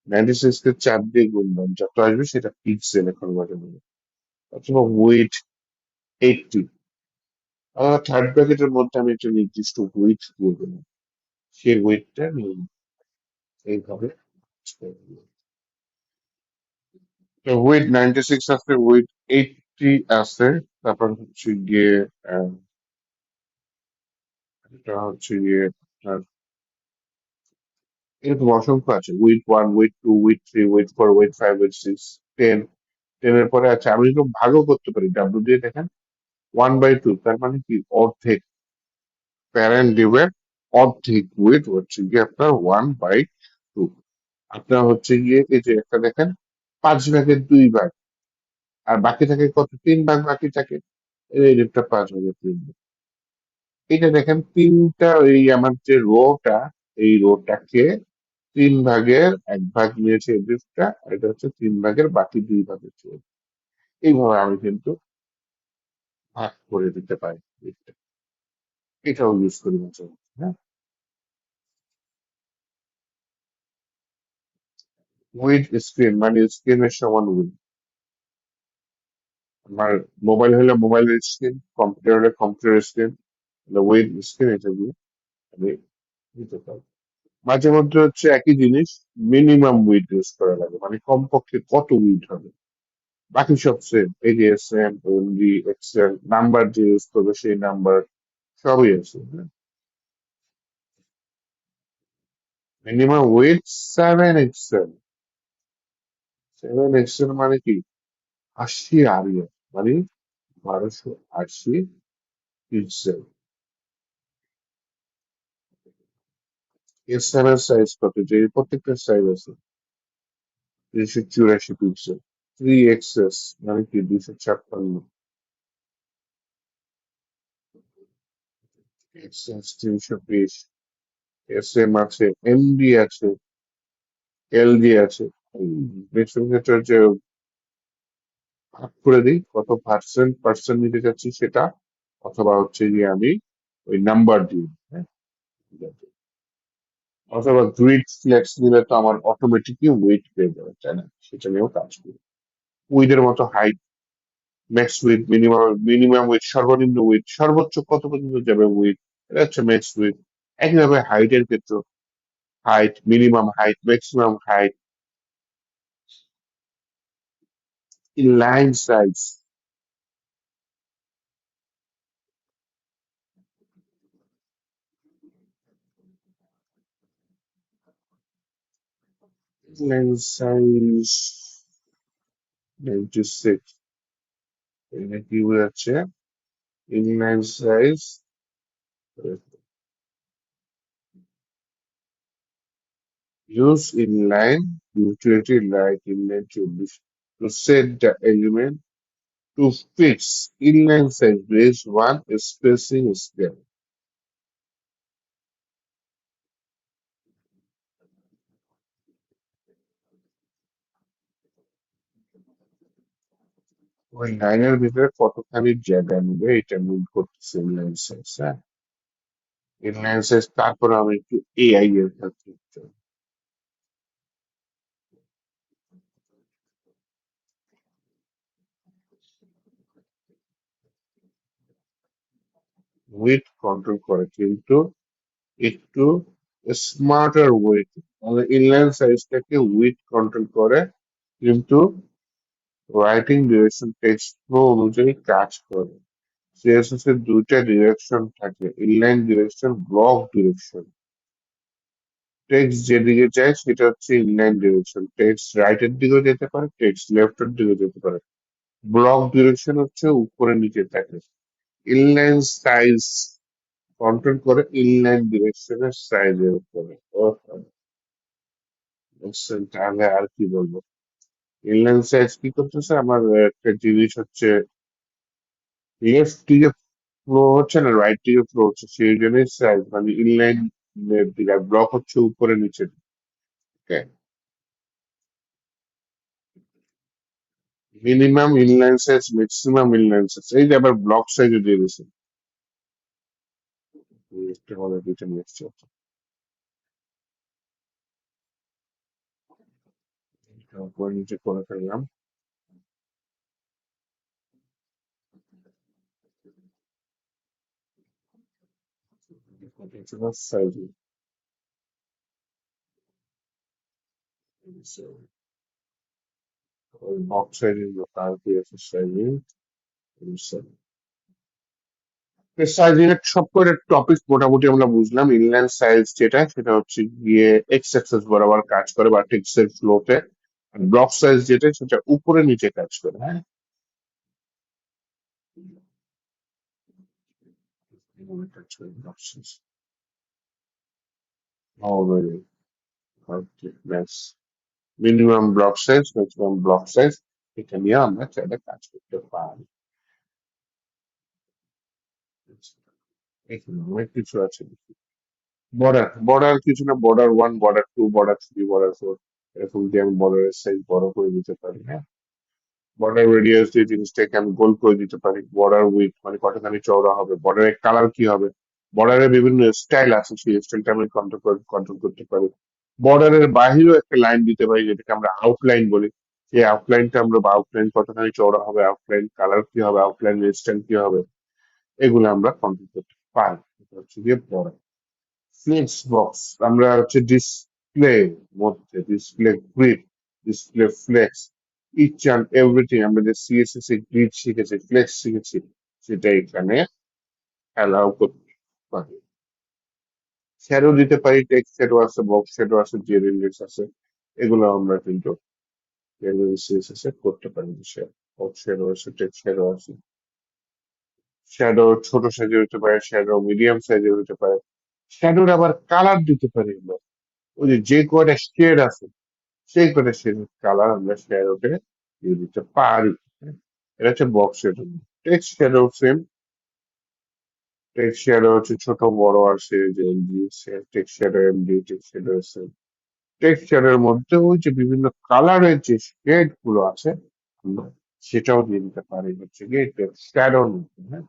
96 কে 4 দিয়ে গুণলাম, যত আসবে সেটা পিক্সেল এখন বাজানো, অথবা উইথ 80। আবার থার্ড ব্র্যাকেটের মধ্যে আমি একটা নির্দিষ্ট উইথ দিয়ে দিলাম, সেই উইথটা নিয়ে এইভাবে। উইথ 96 আছে, উইথ 80 আছে, তারপর হচ্ছে গিয়ে আহ, এটা হচ্ছে গিয়ে এরকম অসংখ্য আছে, with 1, with 2, with 3, with 4, with 5, with 6, 10, 10 এর পরে আছে। আমি এরকম ভাগও করতে পারি, ডাব্লিউ দিয়ে দেখেন, 1/2, তার মানে কি অর্ধেক, প্যারেন্ট ডিভাইড অর্ধেক, উইথ হচ্ছে গিয়ে আপনার 1/2। আপনার হচ্ছে গিয়ে এই যে একটা দেখেন, 5 ভাগের 2 ভাগ, আর বাকি থাকে কত, 3 ভাগ বাকি থাকে। এই একটা 5 ভাগের 3 ভাগ। এটা দেখেন তিনটা, এই আমার যে রোটা, এই রোটাকে 3 ভাগের 1 ভাগ নিয়েছে এই দিকটা, এটা হচ্ছে 3 ভাগের বাকি 2 ভাগের চেয়ে। এইভাবে আমি কিন্তু ভাগ করে দিতে পারি দিকটা। এটাও ইউজ করি মাঝে মাঝে, হ্যাঁ। উইথ স্ক্রিন মানে স্ক্রিনের সমান উইথ। আমার মোবাইল হলে মোবাইলের স্ক্রিন, কম্পিউটার হলে কম্পিউটারের স্ক্রিন, উইথ স্ক্রিন, এটা দিয়ে আমি দিতে পারি। মাঝে মধ্যে হচ্ছে একই জিনিস মিনিমাম উইথ ইউজ করা লাগে, মানে কমপক্ষে কত উইথ হবে, বাকি সব সেম, এডিএসএম, এমডি, এক্সেল, নাম্বার যে ইউজ করবে সেই নাম্বার সবই আছে, হ্যাঁ। Minimum with 7 Excel. 7 এক্সেল মানে কি, 80 মানে 1280 পিক্সেল। এস7 এর সাইজ কত, যে প্রত্যেকটা সাইজ আছে 384 পিক্সেল। 3 এক্সএস মানে কি 256, এক্সএস 320, এস এম আছে, এমডি আছে, এলডি আছে। বেশির ক্ষেত্রে যে ভাগ করে দিই, কত পার্সেন্ট পার্সেন্ট নিতে চাচ্ছি সেটা, অথবা হচ্ছে গিয়ে আমি ওই নাম্বার দিই, হ্যাঁ, ঠিক আছে। অথবা গ্রিড ফ্লেক্স দিলে তো আমার অটোমেটিকই ওয়েট পেয়ে যাবে, তাই না, সেটা নিয়েও কাজ করি। উইথের মতো height, max with, minimum with, সর্বনিম্ন উইথ, সর্বোচ্চ কত পর্যন্ত যাবে উইথ, এটা হচ্ছে ম্যাক্স উইথ। একইভাবে হাইটের ক্ষেত্রে height, minimum height, maximum height, line size. Line size 96, এটা কি বোঝাচ্ছে, inline size, use inline utility like inline to set the element to fix inline size based one spacing scale. ওই লাইনের ভিতরে কতখানি জায়গা নেবে এটা মিন করতেছে ইনলাইন সাইজ, হ্যাঁ। ইনলাইন সাইজ, তারপরে আমি একটু এআই এর ক্ষেত্রে উইথ কন্ট্রোল করে, কিন্তু একটু স্মার্টার ওয়েট, মানে ইনলাইন সাইজটাকে উইথ কন্ট্রোল করে, কিন্তু রাইটিং ডিরেকশন টেক্সট ফ্লো অনুযায়ী কাজ করে। সিএসএস এর দুইটা ডিরেকশন থাকে, inline direction, block direction. Text যেদিকে যায় সেটা হচ্ছে ইনলাইন ডিরেকশন, টেক্সট রাইটের দিকেও যেতে পারে, টেক্সট লেফটের দিকে যেতে পারে। ব্লক ডিরেকশন হচ্ছে উপরে নিচে থাকে। ইনলাইন সাইজ কন্ট্রোল করে ইনলাইন ডিরেকশনের সাইজের উপরে। ও, বুঝছেন, তাহলে আর কি বলবো। ইনলাইন সাইজ কি করতেছে, আমার একটা জিনিস হচ্ছে লেফট দিকে ফ্লো হচ্ছে না, রাইট দিকে ফ্লো হচ্ছে, সেই জন্যই সাইজ মানে ইনলাইন দিকে, ব্লক হচ্ছে উপরে নিচে। Okay, minimum inline size, maximum inline size, এই যে আবার ব্লক সাইজে দিয়ে দিয়েছে। একটা কথা দুইটা নিয়ে এসছে, উপরে নিচে করে ফেললাম। সাইজ ব্লক সাইজ, তার সাইজ সাইজিং এর সবকটা টপিক মোটামুটি আমরা বুঝলাম। ইনলাইন সাইজ যেটা সেটা হচ্ছে গিয়ে এক্স অ্যাক্সিস বরাবর কাজ করে বা টেক্সটের ফ্লোতে। আর ব্লক সাইজ যেটা সেটা উপরে নিচে কাজ করে, হ্যাঁ। এভাবে কাজ করে ব্লক সাইজ। অলরেডি ওকে, ব্যাস। Minimum block size, maximum block size, এটা নিয়ে আমরা চাইলে কাজ করতে পারি। এখানে অনেক কিছু আছে। বর্ডার বর্ডার কিছু না, border one, border two, border three, border four, এরকম দিয়ে আমি বর্ডারের সাইজ বড় করে দিতে পারি, হ্যাঁ। বর্ডার রেডিয়াস দিয়ে জিনিসটাকে আমি গোল করে দিতে পারি। বর্ডার উইথ মানে কতখানি চওড়া হবে, বর্ডারের কালার কি হবে, বর্ডারের বিভিন্ন স্টাইল আছে, সেই স্টাইলটা আমি কন্ট্রোল করতে পারি। বর্ডারের বাহিরেও একটা লাইন দিতে পারি যেটাকে আমরা আউটলাইন বলি। সেই আউটলাইনটা আমরা বা আউটলাইন কতখানি চওড়া হবে, আউটলাইন কালার কি হবে, আউটলাইন স্টাইল কি হবে, এগুলো আমরা কন্ট্রোল করতে পারি। এটা হচ্ছে গিয়ে বর্ডার। ফ্লেক্স বক্স আমরা হচ্ছে ডিসপ্লে মধ্যে display grid, display flex, each and everything আমরা যে সিএসএস এ গ্রিড শিখেছি, ফ্লেক্স শিখেছি, সেটা এখানে অ্যালাউ করতে পারি। শ্যাডো দিতে পারি, টেক্সট শ্যাডো আছে, বক্স শ্যাডো আছে, জেড ইন্ডেক্স আছে, এগুলো আমরা কিন্তু সিএসএস এ করতে পারি। বক্স শ্যাডো আছে, টেক্সট শ্যাডো আছে। শ্যাডো ছোট সাইজের হতে পারে, শ্যাডো মিডিয়াম সাইজের হতে পারে। শ্যাডোর আবার কালার দিতে পারি আমরা। ওই যে কয়টা শেড আছে সেই কটা শেডের কালার আমরা শ্যাডোতে দিয়ে দিতে পারি, হ্যাঁ? এটা হচ্ছে box shadow. Text shadow same. Text shadow হচ্ছে ছোট বড় আছে, যে text shadow MD, text shadow SM. Text শ্যাডোর মধ্যে ওই যে বিভিন্ন কালারের যে শেড গুলো আছে আমরা সেটাও দিয়ে দিতে পারি, হচ্ছে গিয়ে টেক্সট শ্যাডোর মধ্যে, হ্যাঁ।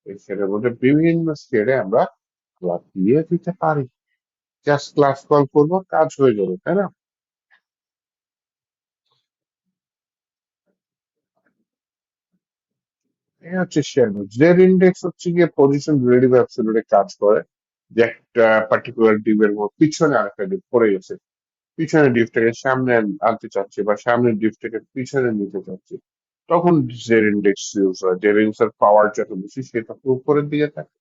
এই শ্যাডোর মধ্যে বিভিন্ন শেডে আমরা কালার দিয়ে দিতে পারি। জাস্ট ক্লাস কল করবো, কাজ হয়ে যাবে, তাই না? এই হচ্ছে শ্যাডো। জেড ইন্ডেক্স হচ্ছে গিয়ে পজিশন রিলেটিভ অ্যাবসলিউটে কাজ করে। যে একটা পার্টিকুলার ডিপের পিছনে আরেকটা ডিপ পড়ে গেছে, পিছনের ডিপটাকে সামনে আনতে চাচ্ছি বা সামনের ডিপটাকে পিছনে নিতে চাচ্ছি, তখন জেড ইন্ডেক্স ইউজ হয়। জেড ইন্ডেক্স এর পাওয়ার যত বেশি সেটা তো উপরের দিকে থাকে,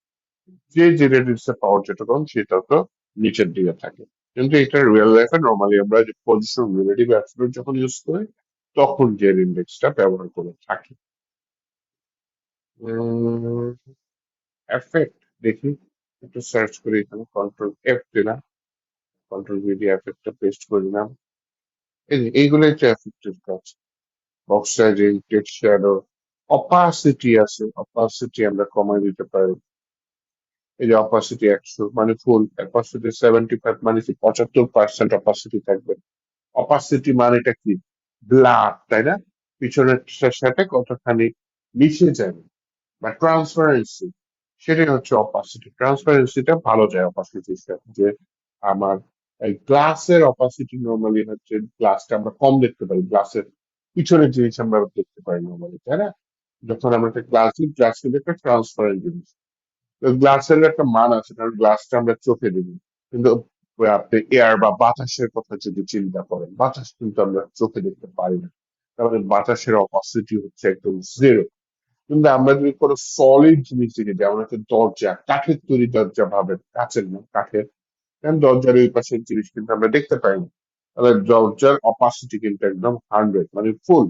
যে জেড ইন্ডেক্স এর পাওয়ার যত কম সেটা তো নিচের দিকে থাকে। কিন্তু এটা রিয়েল লাইফে নর্মালি আমরা যে পজিশন রিলেটিভ অ্যাবসলিউট যখন ইউজ করি তখন জেড ইন্ডেক্সটা ব্যবহার করে থাকি। এফেক্ট দেখি, একটু সার্চ করি, এখানে কন্ট্রোল এফ দিলাম, কন্ট্রোল ভি দিয়ে এফেক্টটা পেস্ট করে দিলাম। এই যে এইগুলোই তো এফেক্টের কাজ। Box sizing, text shadow, opacity আছে, অপাসিটি আমরা কমাই দিতে পারি। এই যে অপাসিটি 100 মানে ফুল, অপাসিটি 75 মানে কি 75% অপাসিটি থাকবে। অপাসিটি মানেটা কি, ব্লার, তাই না? পিছনের সাথে কতখানি মিশে যাবে, বা ট্রান্সপারেন্সি, সেটাই হচ্ছে অপাসিটি। ট্রান্সপারেন্সিটা ভালো যায় অপাসিটির সাথে। যে আমার এই গ্লাসের অপাসিটি নর্মালি হচ্ছে গ্লাসটা আমরা কম দেখতে পাই, গ্লাসের পিছনের জিনিস আমরা দেখতে পাই নর্মালি, তাই না? যখন আমরা একটা গ্লাস দিই, গ্লাস কিন্তু একটা ট্রান্সপারেন্ট জিনিস। তো গ্লাসের একটা মান আছে, কারণ গ্লাসটা আমরা চোখে দেখি। কিন্তু আপনি এয়ার বা বাতাসের কথা যদি চিন্তা করেন, বাতাস কিন্তু আমরা চোখে দেখতে পারি না, তাহলে বাতাসের অপাসিটি হচ্ছে একদম জিরো। কিন্তু আমরা যদি কোনো সলিড জিনিস দেখি, যেমন হচ্ছে দরজা, কাঠের তৈরি দরজা ভাবেন, কাঠের না, কাঠের, কারণ দরজার ওই পাশের জিনিস কিন্তু আমরা দেখতে পাই না, তাহলে দরজার অপাসিটি কিন্তু একদম 100 মানে ফুল।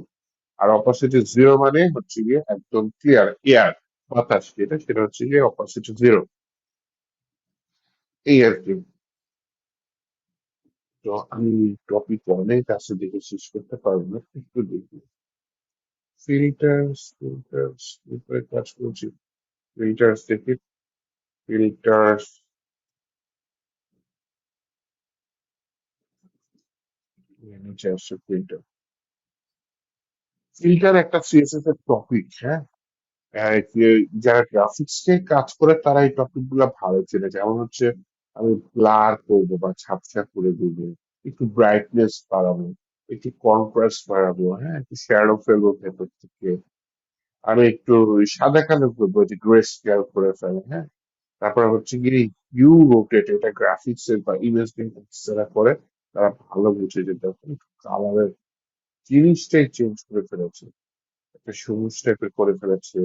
আর অপাসিটি জিরো মানে হচ্ছে গিয়ে একদম ক্লিয়ার এয়ার, বাতাস যেটা সেটা হচ্ছে গিয়ে অপাসিটি জিরো। এই আর কি। তো আমি টপিক অনেক আছে, দেখে শেষ করতে পারবো না, একটু দেখি। ফিল্টার্স, ফিল্টার্স উপরে কাজ করছি। ফিল্টার্স দেখি, ফিল্টার্স, নিচে আসছে ফিল্টার। ফিল্টার একটা সিএসএস এর টপিক, হ্যাঁ। যারা গ্রাফিক্স নিয়ে কাজ করে তারা এই টপিক গুলা ভালো চেনে। যেমন হচ্ছে আমি ব্লার করবো বা ঝাপসা করে দিব, একটু ব্রাইটনেস বাড়াবো, একটু কন্ট্রাস্ট বাড়াবো, হ্যাঁ, একটু শ্যাডো ফেলবো ভেতর থেকে, আমি একটু সাদা কালো করবো, যে গ্রে স্কেল করে ফেলে, হ্যাঁ। তারপর হচ্ছে কি, ইউ রোটেট, এটা গ্রাফিক্স এর বা ইমেজ যারা করে তারা ভালো বুঝে, যে দেখুন কালারের জিনিসটাই চেঞ্জ করে ফেলেছে, একটা সবুজ টাইপের করে ফেলেছে,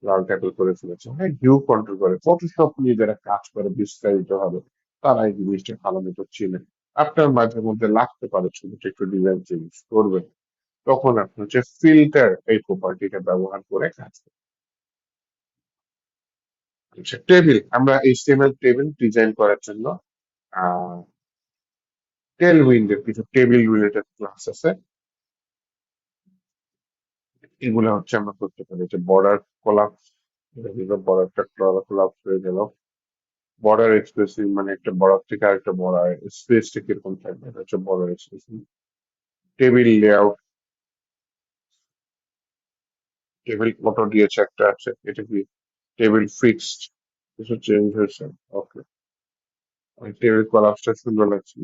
লাল ট্যাকল করে ফেলেছে। হ্যাঁ, ভিউ কন্ট্রোল করে। ফটোশপ নিয়ে যারা কাজ করে বিস্তারিত ভাবে, তারা এই জিনিসটা ভালো মতো চিনে। আপনার মাঝে মধ্যে লাগতে পারে ছোট একটু ডিজাইন চেঞ্জ করবেন, তখন আপনি হচ্ছে ফিল্টার এই প্রপার্টিটা ব্যবহার করে কাজ করবেন। আচ্ছা, টেবিল, আমরা এইচটিএমএল টেবিল ডিজাইন করার জন্য আহ টেলউইন্ডের কিছু টেবিল রিলেটেড ক্লাস আছে। এগুলো হচ্ছে আমরা করতে পারি যে বর্ডার কোলাপস, বর্ডারটা কোলাপস হয়ে গেল। বর্ডার এক্সপ্রেসিং মানে একটা বর্ডার থেকে আরেকটা বর্ডার স্পেসটা কিরকম থাকবে, এটা হচ্ছে border expressing. Table layout, table auto দিয়েছে একটা আছে, এটা কি টেবিল ফিক্সড, কিছু চেঞ্জ হয়েছে। ওকে, টেবিল কোলাপসটা সুন্দর লাগছিল।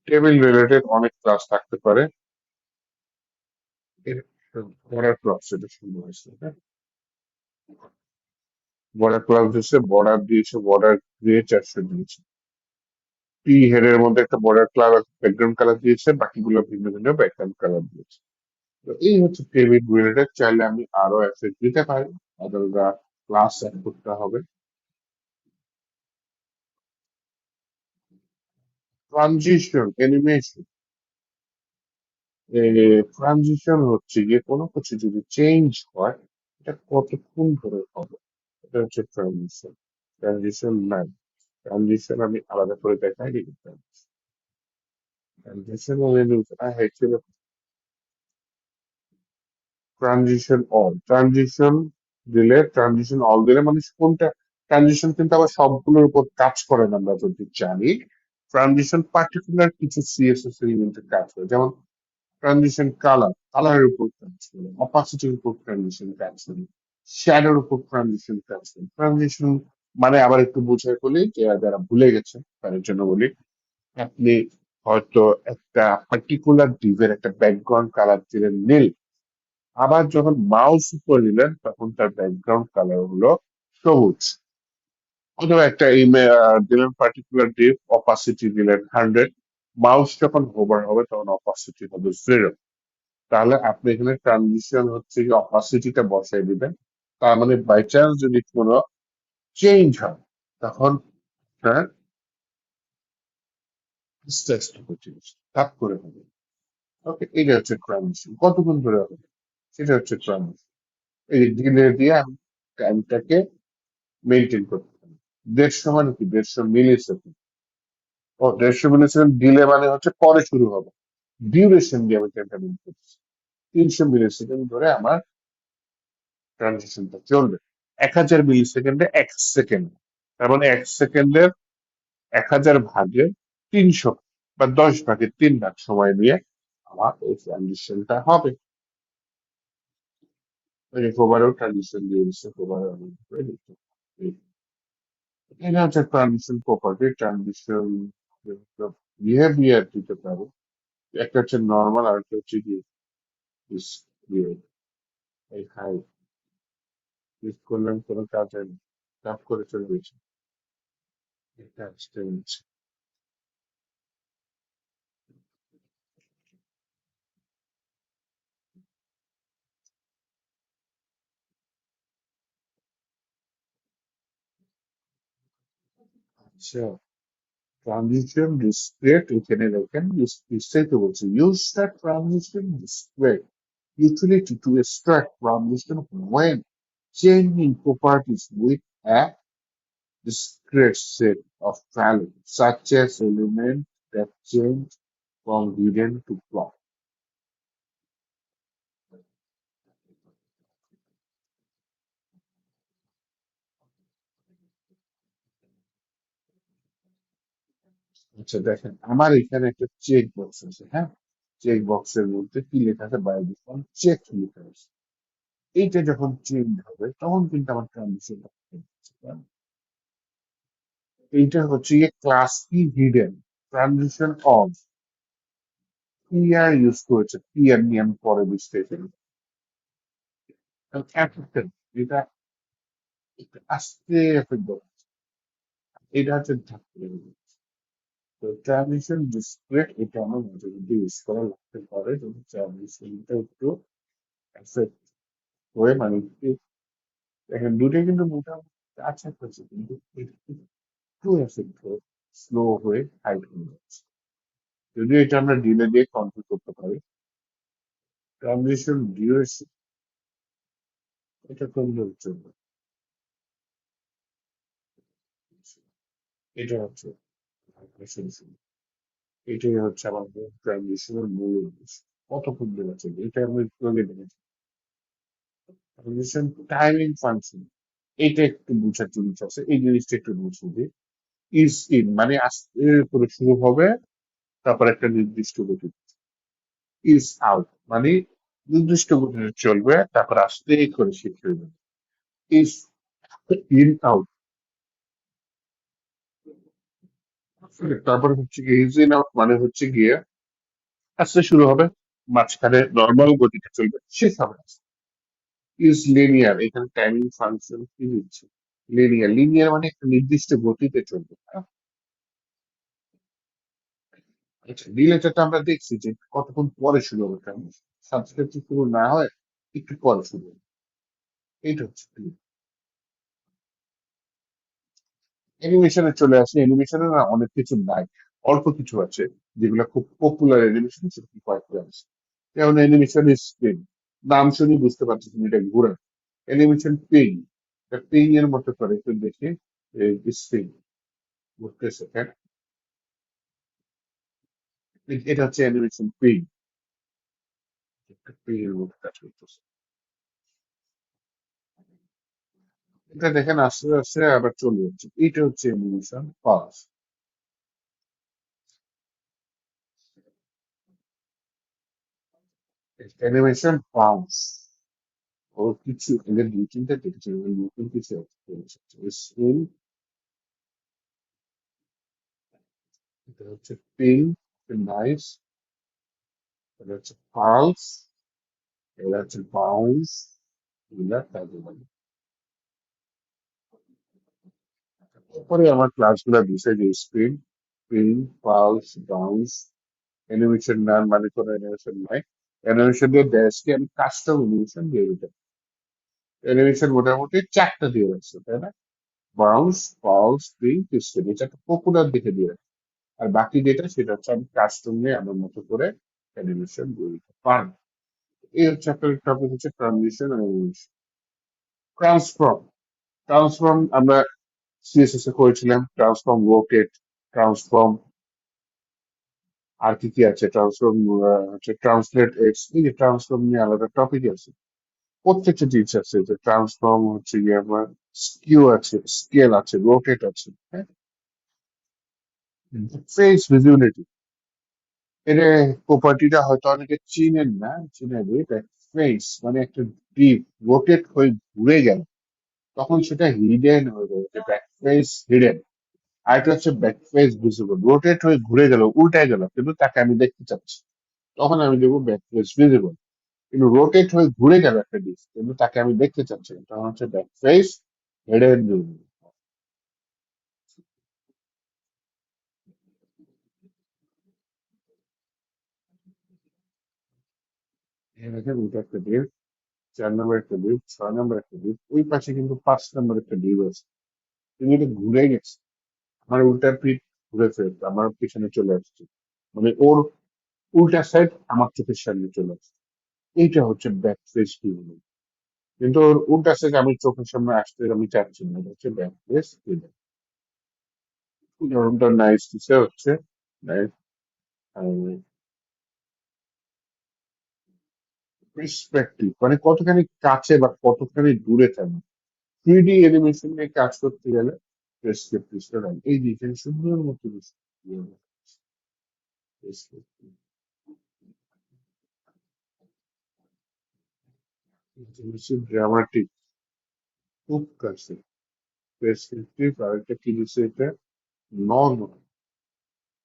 টেবিল রিলেটেড অনেক ক্লাস থাকতে পারে। বর্ডার ক্লাস, এটা সুন্দর হয়েছে, হ্যাঁ। বর্ডার ক্লাস দিয়েছে, বর্ডার দিয়েছে, বর্ডার দিয়ে 400 দিয়েছে। টি হেডের মধ্যে একটা বর্ডার কালার ব্যাকগ্রাউন্ড কালার দিয়েছে, বাকিগুলো ভিন্ন ভিন্ন ব্যাকগ্রাউন্ড কালার দিয়েছে। তো এই হচ্ছে টেবিল রিলেটেড। চাইলে আমি আরো অ্যাক্সেস দিতে পারি, আলাদা ক্লাস অ্যাড করতে হবে। ট্রানজিশন অ্যানিমেশন, ট্রানজিশন হচ্ছে গিয়ে কোনো কিছু যদি চেঞ্জ হয়, এটা কতক্ষণ ধরে হবে, এটা হচ্ছে ট্রানজিশন। ট্রানজিশন নাই, ট্রানজিশন আমি আলাদা করে দেখাই দিই। ট্রানজিশন হয়েছিল ট্রানজিশন অল, ট্রানজিশন দিলে, ট্রানজিশন অল দিলে মানে কোনটা, ট্রানজিশন কিন্তু আবার সবগুলোর উপর কাজ করে না, আমরা যদি জানি। ট্রানজিশন পার্টিকুলার কিছু সিএসএস এলিমেন্টে কাজ করে, যেমন ট্রানজিশন কালার, কালারের উপর কাজ করে, অপাসিটির উপর ট্রানজিশন কাজ করে, শ্যাডোর উপর ট্রানজিশন কাজ করে। ট্রানজিশন মানে আবার একটু বুঝাই বলি, যে যারা ভুলে গেছে তাদের জন্য বলি, আপনি হয়তো একটা পার্টিকুলার ডিভের একটা ব্যাকগ্রাউন্ড কালার দিলেন নীল, আবার যখন মাউস উপর নিলেন তখন তার ব্যাকগ্রাউন্ড কালার হলো সবুজ। অথবা একটা দিলেন পার্টিকুলার ডিপ, অপাসিটি দিলেন 100, মাউস যখন হোভার হবে তখন অপাসিটি হবে 0। তাহলে আপনি এখানে ট্রানজিশন হচ্ছে যে অপাসিটিটা বসাই দিবেন, তার মানে বাই চান্স যদি কোনো চেঞ্জ হয়, তখন হ্যাঁ, আস্তে আস্তে হচ্ছে, টাপ করে হবে। ওকে, এটা হচ্ছে ট্রানজিশন। কতক্ষণ ধরে হবে, সেটা হচ্ছে ট্রানজিশন। এই ডিলে দিয়ে আমি টাইমটাকে মেনটেন করতে পারি। 150 মানে কি, 150 মিলি সেকেন্ড। ও, 150 মিলি সেকেন্ড ডিলে মানে হচ্ছে পরে শুরু হবে। ডিউরেশন দিয়ে আমি টাইমটা মেনটেন করছি। 300 মিলি সেকেন্ড ধরে আমার ট্রানজিশনটা চলবে। 1000 মিলি সেকেন্ডে 1 সেকেন্ড, তার মানে 1 সেকেন্ডের 1000 ভাগে 300, বা 10 ভাগে 3 ভাগ সময় নিয়ে আমার এই ট্রানজিশনটা হবে। ওভারও ট্রানজিশন দিয়ে দিচ্ছে, ওভারও আমি করে দিচ্ছি। এটা হচ্ছে ট্রানজিশন প্রপার্টি। ট্রানজিশন বিহেভিয়ার দিতে পারে, একটা হচ্ছে নর্মাল, আর একটা হচ্ছে কি ইয়ে, এই হাই ক্লিক করলাম কোনো কাজে না, ট্যাপ করে চলে গেছে। এটা এক্সটেন্স। আচ্ছা, ট্রানজিশন ডিসক্রিট এখানে দেখেন, বিস্তারিত বলছে, use the transition discrete utility to extract transition when changing properties with a discrete set of values, such as elements that change from hidden to block. আচ্ছা দেখেন, আমার এখানে একটা চেক বক্স আছে, হ্যাঁ। চেক বক্সের মধ্যে কি লেখা আছে, বাই ডিফল্ট চেক লেখা আছে। এইটা যখন চেঞ্জ হবে তখন কিন্তু আমার ট্রানজিশন, এইটা হচ্ছে গিয়ে ক্লাস কি hidden, transition off, P R use করেছে, পি আর নিয়ে আমি পরে বিশ্লেষণ। অ্যাফেক্টেড, এটা একটু আস্তে এফেক্ট, এটা হচ্ছে ধাপ করে দিবে। তো ট্রানজিশন ডিসপ্লে এটা আমার মাঝে মধ্যে ইউজ করা লাগতে পারে যদি ট্রানজিশনটা একটু এফেক্ট হয়ে মানে দেখেন দুটোই কিন্তু মোটামুটি কাছাকাছি কিন্তু একটু এফেক্ট হয়ে স্লো হয়ে হাইট হয়ে যাচ্ছে যদিও এটা আমরা ডিলে দিয়ে কন্ট্রোল করতে পারি ট্রানজিশন ডিউরেশন এটা কমলে জন্য এটা হচ্ছে solution। এটাই হচ্ছে আমাদের ট্রানজিশনের মূল উদ্দেশ্য কতক্ষণ দেওয়া চলবে এটা আমরা একটু আগে দেখেছি ট্রানজিশন টাইমিং ফাংশন এটা একটু বোঝার জিনিস আছে এই জিনিসটা একটু বুঝে দিই ইজ ইন মানে আস্তে করে শুরু হবে তারপর একটা নির্দিষ্ট গতি ইজ আউট মানে নির্দিষ্ট গতিতে চলবে তারপর আস্তে করে শেষ হয়ে যাবে ইজ ইন আউট তারপর হচ্ছে গিয়ে ইজ ইন আউট মানে হচ্ছে গিয়ে আস্তে শুরু হবে মাঝখানে নর্মাল গতিতে চলবে শেষ হবে ইজ লিনিয়ার এখানে টাইমিং ফাংশন কি দিচ্ছে লিনিয়ার লিনিয়ার মানে একটা নির্দিষ্ট গতিতে চলবে হ্যাঁ? আচ্ছা ডিলেটাটা আমরা দেখছি যে কতক্ষণ পরে শুরু হবে ট্রানজিশন সাথে সাথে শুরু না হয় একটু পরে শুরু হবে এইটা হচ্ছে অ্যানিমেশনে চলে আসে অ্যানিমেশনে না অনেক কিছু নাই অল্প কিছু আছে যেগুলো খুব পপুলার অ্যানিমেশন সেরকম কয়েকটা আছে যেমন অ্যানিমেশন স্পিন নাম শুনি বুঝতে পারছি তুমি এটা ঘুরে অ্যানিমেশন পিং পিং এর মতো করে একটু দেখি স্পিন ঘুরতেছে হ্যাঁ এটা হচ্ছে অ্যানিমেশন পিং পিং এর মতো কাজ করতেছে এটা দেখেন আস্তে আস্তে আবার চলে যাচ্ছে এটা হচ্ছে অ্যানিমেশন পাস অ্যানিমেশন বাউন্স ও কিছু এদের দুই তিনটা দেখেছি নতুন কিছু স্পিন এটা হচ্ছে পিং নাইস এটা হচ্ছে পালস এটা হচ্ছে বাউন্স এগুলা কাজে লাগে তারপরে আমার ক্লাসগুলো দিছে যে spin ping pulse bounce animation none মানে কোনো অ্যানিমেশন নাই অ্যানিমেশন দিয়ে ড্যাশকে আমি কাস্টম অ্যানিমেশন দিয়ে দিতাম অ্যানিমেশন মোটামুটি চারটা দিয়ে রাখছে তাই না বাউন্স পালস পিং স্পিন এটা একটা পপুলার দেখে দিয়ে রাখছে আর বাকি যেটা সেটা হচ্ছে আমি কাস্টম নিয়ে আমার মতো করে অ্যানিমেশন দিয়ে দিতে পারবো এই হচ্ছে একটা টপিক হচ্ছে ট্রানজিশন অ্যানিমেশন ট্রান্সফর্ম ট্রান্সফর্ম আমরা সিএসএস এ করেছিলাম ট্রান্সফর্ম রোটেট ট্রান্সফর্ম আর কি কি আছে ট্রান্সফর্ম হচ্ছে ট্রান্সলেট এক্স এই যে ট্রান্সফর্ম নিয়ে আলাদা টপিক আছে প্রত্যেকটা জিনিস আছে যে ট্রান্সফর্ম হচ্ছে গিয়ে আমার স্কিউ আছে স্কেল আছে রোটেট আছে হ্যাঁ ফেস ভিজিবিলিটি এর প্রপার্টিটা হয়তো অনেকে চিনেন না চিনে দেয় ফেস মানে একটা ডিপ রোটেট হয়ে ঘুরে গেল তখন সেটা হিডেন হয়ে যাবে ব্যাক ফেস হিডেন আরেকটা হচ্ছে ব্যাক ফেস ভিজিবল রোটেট হয়ে ঘুরে গেল উল্টায় গেল কিন্তু তাকে আমি দেখতে চাচ্ছি তখন আমি দেবো ব্যাক ফেস ভিজিবল কিন্তু রোটেট হয়ে ঘুরে গেল একটা ডিস্ক কিন্তু তাকে আমি দেখতে চাচ্ছি না তখন হচ্ছে ব্যাক ফেস হিডেন ভিজিবল দেখেন ওইটা একটা ডিপ 4 নম্বর একটা ডিপ 6 নম্বর একটা ডিপ ওই পাশে কিন্তু 5 নম্বর একটা ডিপ আছে কিন্তু এটা ঘুরে গেছে আমার উল্টা পিঠ ঘুরে ফেলছে আমার পিছনে চলে আসছে মানে ওর উল্টা সাইড আমার চোখের সামনে চলে আসছে এইটা হচ্ছে ব্যাক ফেস ভিজিবল কিন্তু ওর উল্টা সাইড আমি চোখের সামনে আসতে আমি চাচ্ছি না এটা হচ্ছে ব্যাক ফেস ভিজিবল উদাহরণটা নাইস দিছে হচ্ছে পার্সপেক্টিভ মানে কতখানি কাছে বা কতখানি দূরে থাকবে 3D অ্যানিমেশন নিয়ে কাজ করতে গেলে প্রেসক্রিপটিভটা লাগে এই যে এখানে সুন্দর মতো প্রেসক্রিপটিভ হচ্ছে ড্রামাটিক খুব কাছে প্রেসক্রিপটিভ আর একটা কি দিচ্ছে এটা নর্মাল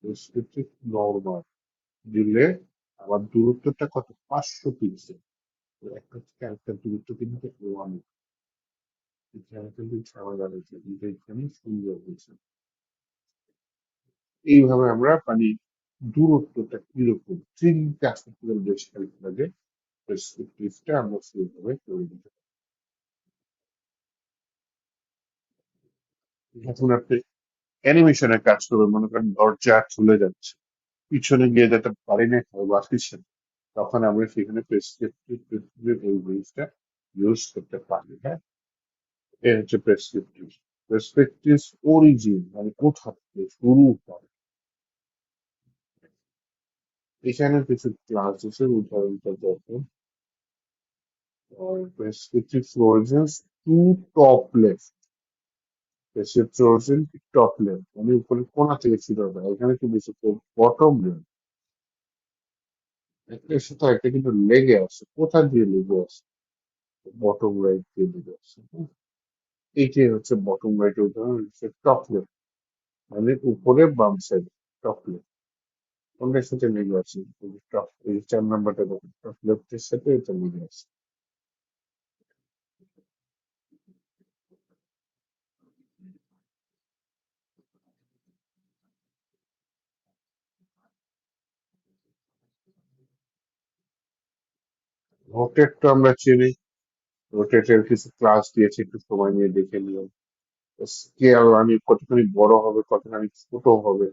প্রেসক্রিপটিভ নর্মাল দিলে আমার দূরত্বটা কত 500 পিক্সেল একটা থেকে আরেকটা দূরত্ব কিন্তু ওয়ান এখানে কিন্তু ঝামেলা রয়েছে কিন্তু এখানে সুন্দর হয়েছে এইভাবে আমরা মানে দূরত্বটা কিরকম 3টা আসলে বেশ হেল্প লাগে প্রেসক্রিপটিভটা আমরা সেইভাবে করে দিতে পারি। এখন আপনি অ্যানিমেশনের কাজ করবেন, মনে করেন দরজা খুলে যাচ্ছে, পিছনে গিয়ে যাতে পারি না হয় বাসিছেন, তখন আমরা সেখানে প্রেসক্রিপটিভ এই জিনিসটা ইউজ করতে পারি। হ্যাঁ, এ হচ্ছে প্রেসক্রিপটিভ। প্রেসক্রিপটিভ অরিজিন মানে কোথা থেকে শুরু হয়, এখানে কিছু ক্লাস আছে, উদাহরণটা দেখুন। Prescriptive origin to top left, prescriptive origin top left মানে উপরে কোণা থেকে শুরু হবে, এখানে কি বেশি বটম লেফট, একটার সাথে একটা কিন্তু লেগে আছে, কোথা দিয়ে লেগে আছে, বটম রাইট দিয়ে লেগে আছে। হ্যাঁ? এইটাই হচ্ছে বটম রাইট, উদাহরণ হচ্ছে টপ লেফট মানে উপরে বাম সাইড, টপ লেফট কোনটার সাথে লেগে আছে, টপ এই 4 নাম্বারটা দেখুন, টপ লেফটের সাথে এটা লেগে আছে। রোটেট তো আমরা চিনি, রোটেটের কিছু ক্লাস দিয়েছি, একটু সময় নিয়ে দেখে নিও। স্কেল আমি কতখানি বড় হবে, কতখানি ছোট হবে,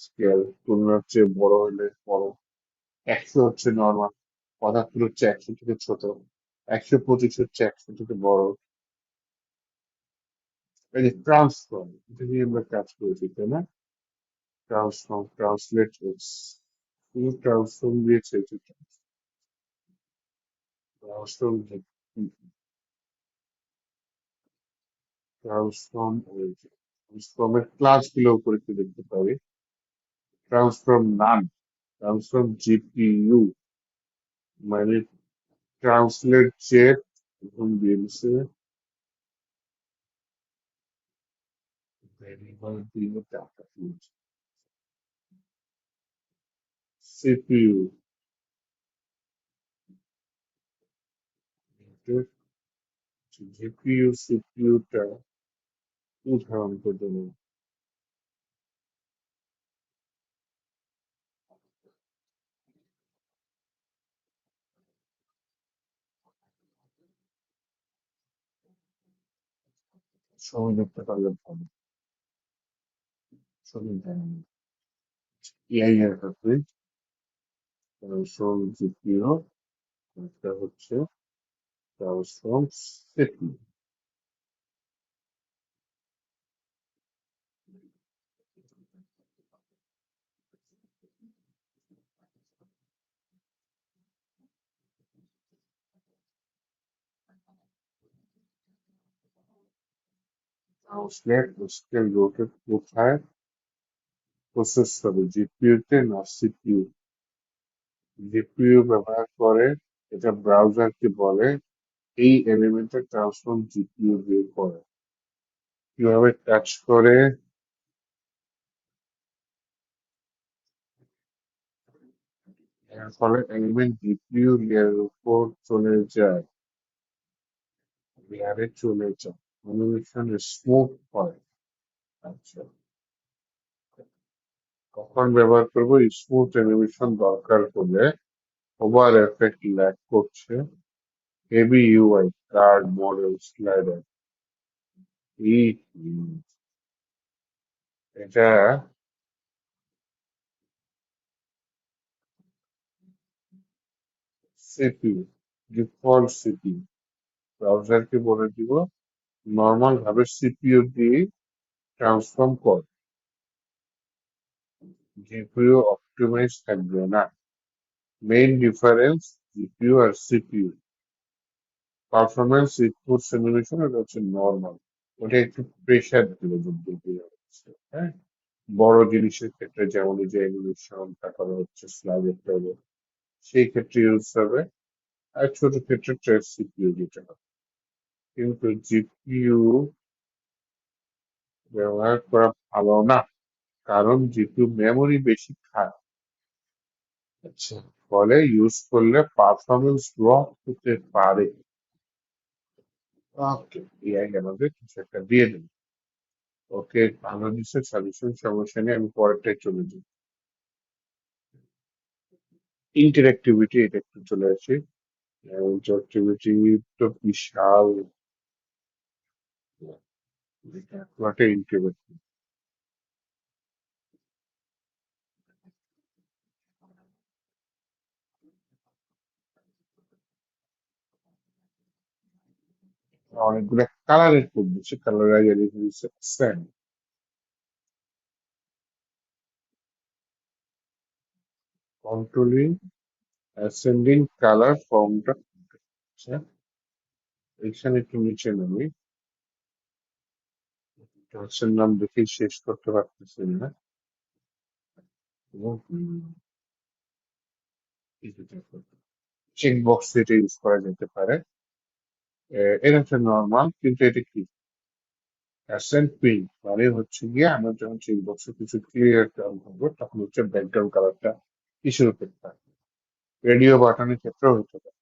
স্কেল তুলনার চেয়ে বড় হলে বড়, 100 হচ্ছে নর্মাল, 75 হচ্ছে 100 থেকে ছোট, 125 হচ্ছে 100 থেকে বড়। এই যে ট্রান্সফর্ম, এটা নিয়ে আমরা কাজ করেছি তাই না? ট্রান্সফর্ম, ট্রান্সলেট, শুধু ট্রান্সফর্ম দিয়েছে, ট্রান্সফর্ম, ট্রান্সফর্ম, ট্রান্সফর্মের ক্লাস গুলো উপরে একটু দেখতে পারি। ট্রান্সফর্ম নান, ট্রান্সফর্ম জিপিইউ মানে ট্রান্সলেট জেট, এখন দিয়ে দিচ্ছে ভেরিয়েবল দিয়ে ডাটা ফিল্ড, সিপিইউ, জিপিইউ সিপিইউটা উদাহরণ করে দেবো। সময় দেখতে পারলে ভালো, সময় দেয় না। এআই এর ক্ষেত্রে ট্রান্সফর্ম জিপিইউ, এটা হচ্ছে transform CPU. Translate scale rotate কোথায় প্রসেস হবে, জিপিইউ তে না সিপিইউ? জিপিইউ ব্যবহার করে, এটা ব্রাউজারকে বলে এই এলিমেন্টের ট্রান্সফর্ম জিপিইউ দিয়ে করে, কিভাবে কাজ করে। এর ফলে এলিমেন্ট জিপিইউ লেয়ারের উপর চলে যায়, লেয়ারে চলে যায়, অ্যানিমেশন স্মুথ হয়। আচ্ছা, কখন ব্যবহার করবো স্মুথ অ্যানিমেশন দরকার হলে, ওভার এফেক্ট ল্যাগ করছে, heavy UI, card model slider, এই এটা সিপিইউ, ডিফল্ট সিপিইউ, ব্রাউজারকে বলে দিব নর্মাল ভাবে সিপিইউ দিয়ে ট্রান্সফর্ম কর, জিপিইউ অপটিমাইজ থাকবে না। মেইন ডিফারেন্স জিপিইউ আর সিপিইউ, পারফরমেন্স ইনপুটস অ্যানিমেশন এটা হচ্ছে নর্মাল, ওটা একটু প্রেশার দিলে যুদ্ধ দিয়ে হচ্ছে। হ্যাঁ, বড় জিনিসের ক্ষেত্রে যেমন এই যে অ্যানিমেশন, তারপরে হচ্ছে স্লাইড টাইপের, সেই ক্ষেত্রে ইউজ হবে, আর ছোট ক্ষেত্রে ট্রেস সিপিইউ দিতে হবে। কিন্তু জিপিইউ ব্যবহার করা ভালো না, কারণ জিপিইউ মেমোরি বেশি খায়। আচ্ছা, ফলে ইউজ করলে পারফরমেন্স ড্রপ হতে পারে। ওকে, এআই আমাদের কিছু একটা দিয়ে দেবে। ওকে, বাংলাদেশের সাজেশন সমস্যা নেই, আমি পরেরটায় চলে যাই। ইন্টারেক্টিভিটি, এটা একটু চলে আসি। ইন্টারেক্টিভিটি তো বিশাল একটা ইন্টারেক্টিভ। অনেকগুলো কালারের কোড দিচ্ছে, কালারাইজেশন, কন্ট্রোলিং অ্যাসেন্ডিং কালার ফর্মটা। আচ্ছা, এখানে একটু নিচে নামি, ক্লাসের নাম দেখেই শেষ করতে পারতেছি না। চেক বক্স এটা ইউজ করা যেতে পারে। এটা হচ্ছে নর্মাল, কিন্তু এটা কি অ্যাসেন্ট প্রিন্ট মানে হচ্ছে গিয়ে আমরা যখন চেক বক্সে কিছু ক্লিয়ার টার্ম করবো তখন হচ্ছে ব্যাকগ্রাউন্ড কালারটা কিসের উপর থাকে। রেডিও বাটনের ক্ষেত্রেও হতে পারে।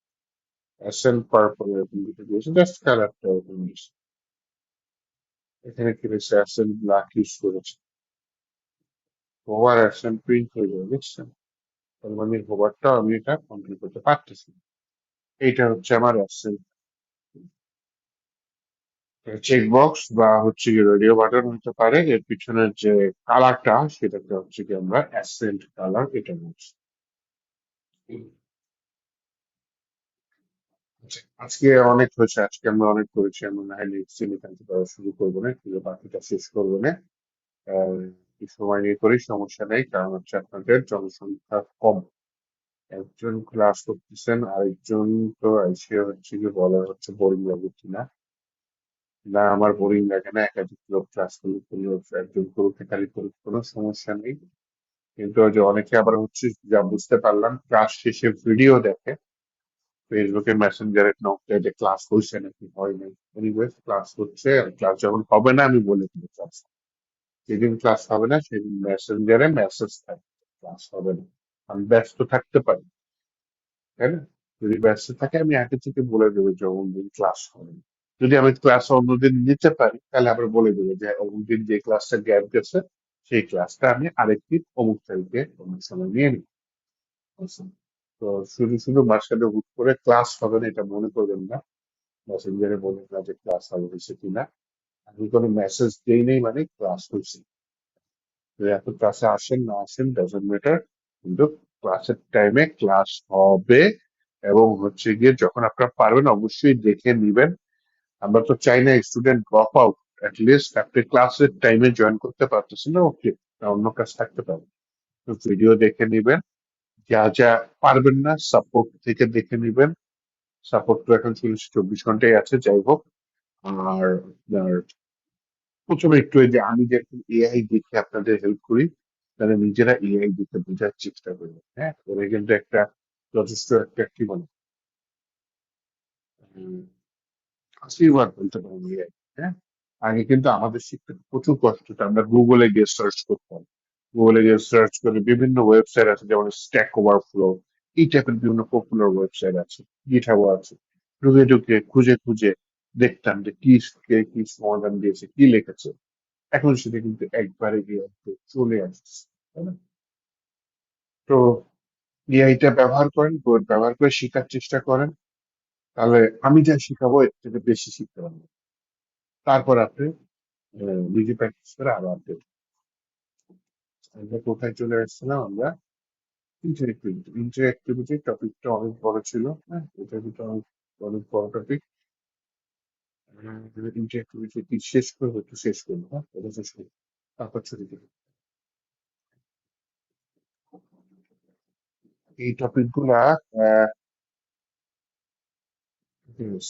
অ্যাসেন্ট পার্পল এরকম কিছু দিয়েছে, জাস্ট কালারটা ওরকম দিয়েছে। এখানে কি রয়েছে, অ্যাসেন্ট ব্ল্যাক ইউজ করেছে। ওভার অ্যাসেন্ট প্রিন্ট হয়ে যাবে, বুঝছেন? তার মানে হোভারটাও আমি এটা কন্ট্রোল করতে পারতেছি না। এইটা হচ্ছে আমার অ্যাসেন্ট চেক বক্স বা হচ্ছে কি রেডিও বাটন হতে পারে। এর পিছনের যে কালারটা সেটাকে হচ্ছে কি আমরা অ্যাসেন্ট কালার এটা বলছি। আচ্ছা, আজকে অনেক হয়েছে, আজকে আমরা অনেক করেছি, আমরা না হয় নেক্সট দিন এখান থেকে আবার শুরু করবো না, কিন্তু বাকিটা শেষ করবো না। আহ, একটু সময় নিয়ে করি, সমস্যা নেই, কারণ হচ্ছে আপনাদের জনসংখ্যা কম। একজন ক্লাস করতেছেন, আরেকজন তো এসে হচ্ছে কি বলা হচ্ছে বোরিং লাগে কিনা। না, আমার বোরিং লাগে না, একাধিক লোক ক্লাস করলে কোনো একজন করুক, খালি করুক, কোনো সমস্যা নেই। কিন্তু ওই যে অনেকে আবার হচ্ছে, যা বুঝতে পারলাম, ক্লাস শেষে ভিডিও দেখে ফেসবুকে মেসেঞ্জারে নক দেয় যে ক্লাস হয়েছে নাকি হয় নাই। এনিওয়েজ ক্লাস হচ্ছে, আর ক্লাস যখন হবে না আমি বলে দিই ক্লাস, যেদিন ক্লাস হবে না সেদিন মেসেঞ্জারে মেসেজ থাকে ক্লাস হবে না। আমি ব্যস্ত থাকতে পারি, তাই না? যদি ব্যস্ত থাকে আমি আগে থেকে বলে দেবো যে অমুক দিন ক্লাস হবে না। যদি আমি ক্লাস অন্যদিন নিতে পারি তাহলে আবার বলে দেবো যে অমুক দিন যে ক্লাসটা গ্যাপ গেছে সেই ক্লাসটা আমি আরেকটি অমুক তারিখে অমুক সময় নিয়ে নিই। বুঝছেন? তো শুধু শুধু মাঝখানে হুট করে ক্লাস হবে না এটা মনে করবেন না। মেসেঞ্জারে বলে না যে ক্লাস হবে হয়েছে কিনা। আমি কোনো মেসেজ দেই নেই মানে ক্লাস হয়েছে। তো এত ক্লাসে আসেন না আসেন ডাজন্ট ম্যাটার, কিন্তু ক্লাসের টাইমে ক্লাস হবে। এবং হচ্ছে গিয়ে যখন আপনারা পারবেন অবশ্যই দেখে নিবেন। আমরা তো চাই না স্টুডেন্ট ড্রপ আউট। লিস্ট আপনি ক্লাসের টাইমে জয়েন করতে পারতেছেন না, ওকে, অন্য কাজ থাকতে পারে, তো ভিডিও দেখে নিবেন। যা যা পারবেন না সাপোর্ট থেকে দেখে নিবেন। সাপোর্ট তো এখন 24 ঘন্টাই আছে, যাই হোক। আর আপনার প্রথমে একটু এই যে আমি যে এআই দেখে আপনাদের হেল্প করি, তাহলে নিজেরা এআই দেখে বোঝার চেষ্টা করবেন। হ্যাঁ, ওরা কিন্তু একটা যথেষ্ট একটা কি বলে উম, আশীর্বাদ বলতে পারেন এআই। হ্যাঁ, আগে কিন্তু আমাদের শিখতে প্রচুর কষ্ট হতো, আমরা গুগলে গিয়ে সার্চ করতাম। গুগলে গিয়ে সার্চ করে বিভিন্ন ওয়েবসাইট আছে, যেমন স্ট্যাক ওভারফ্লো, এই টাইপের বিভিন্ন পপুলার ওয়েবসাইট আছে, গিটহাবও আছে। ঢুকে ঢুকে খুঁজে খুঁজে দেখতাম যে কি, কে কি সমাধান দিয়েছে, কি লিখেছে। এখন সেটা কিন্তু একবারে গিয়ে চলে আসছে, তাই না? তো এআইটা ব্যবহার করেন, ব্যবহার করে শেখার চেষ্টা করেন, তাহলে আমি যা শিখাবো এর থেকে বেশি শিখতে পারবেন। তারপর আপনি নিজে প্র্যাকটিস করে আরো আপডেট। আমরা কোথায় চলে আসছিলাম আমরা? ইন্টারেক্টিভিটি। ইন্টারেক্টিভিটি টপিকটা অনেক বড় ছিল, হ্যাঁ, এটা কিন্তু অনেক অনেক বড় টপিক। ইন্টারেক্টিভিটি শেষ করবো, একটু শেষ করবো, হ্যাঁ, এটা শেষ করবো, তারপর ছুটি দেবো। এই টপিক গুলা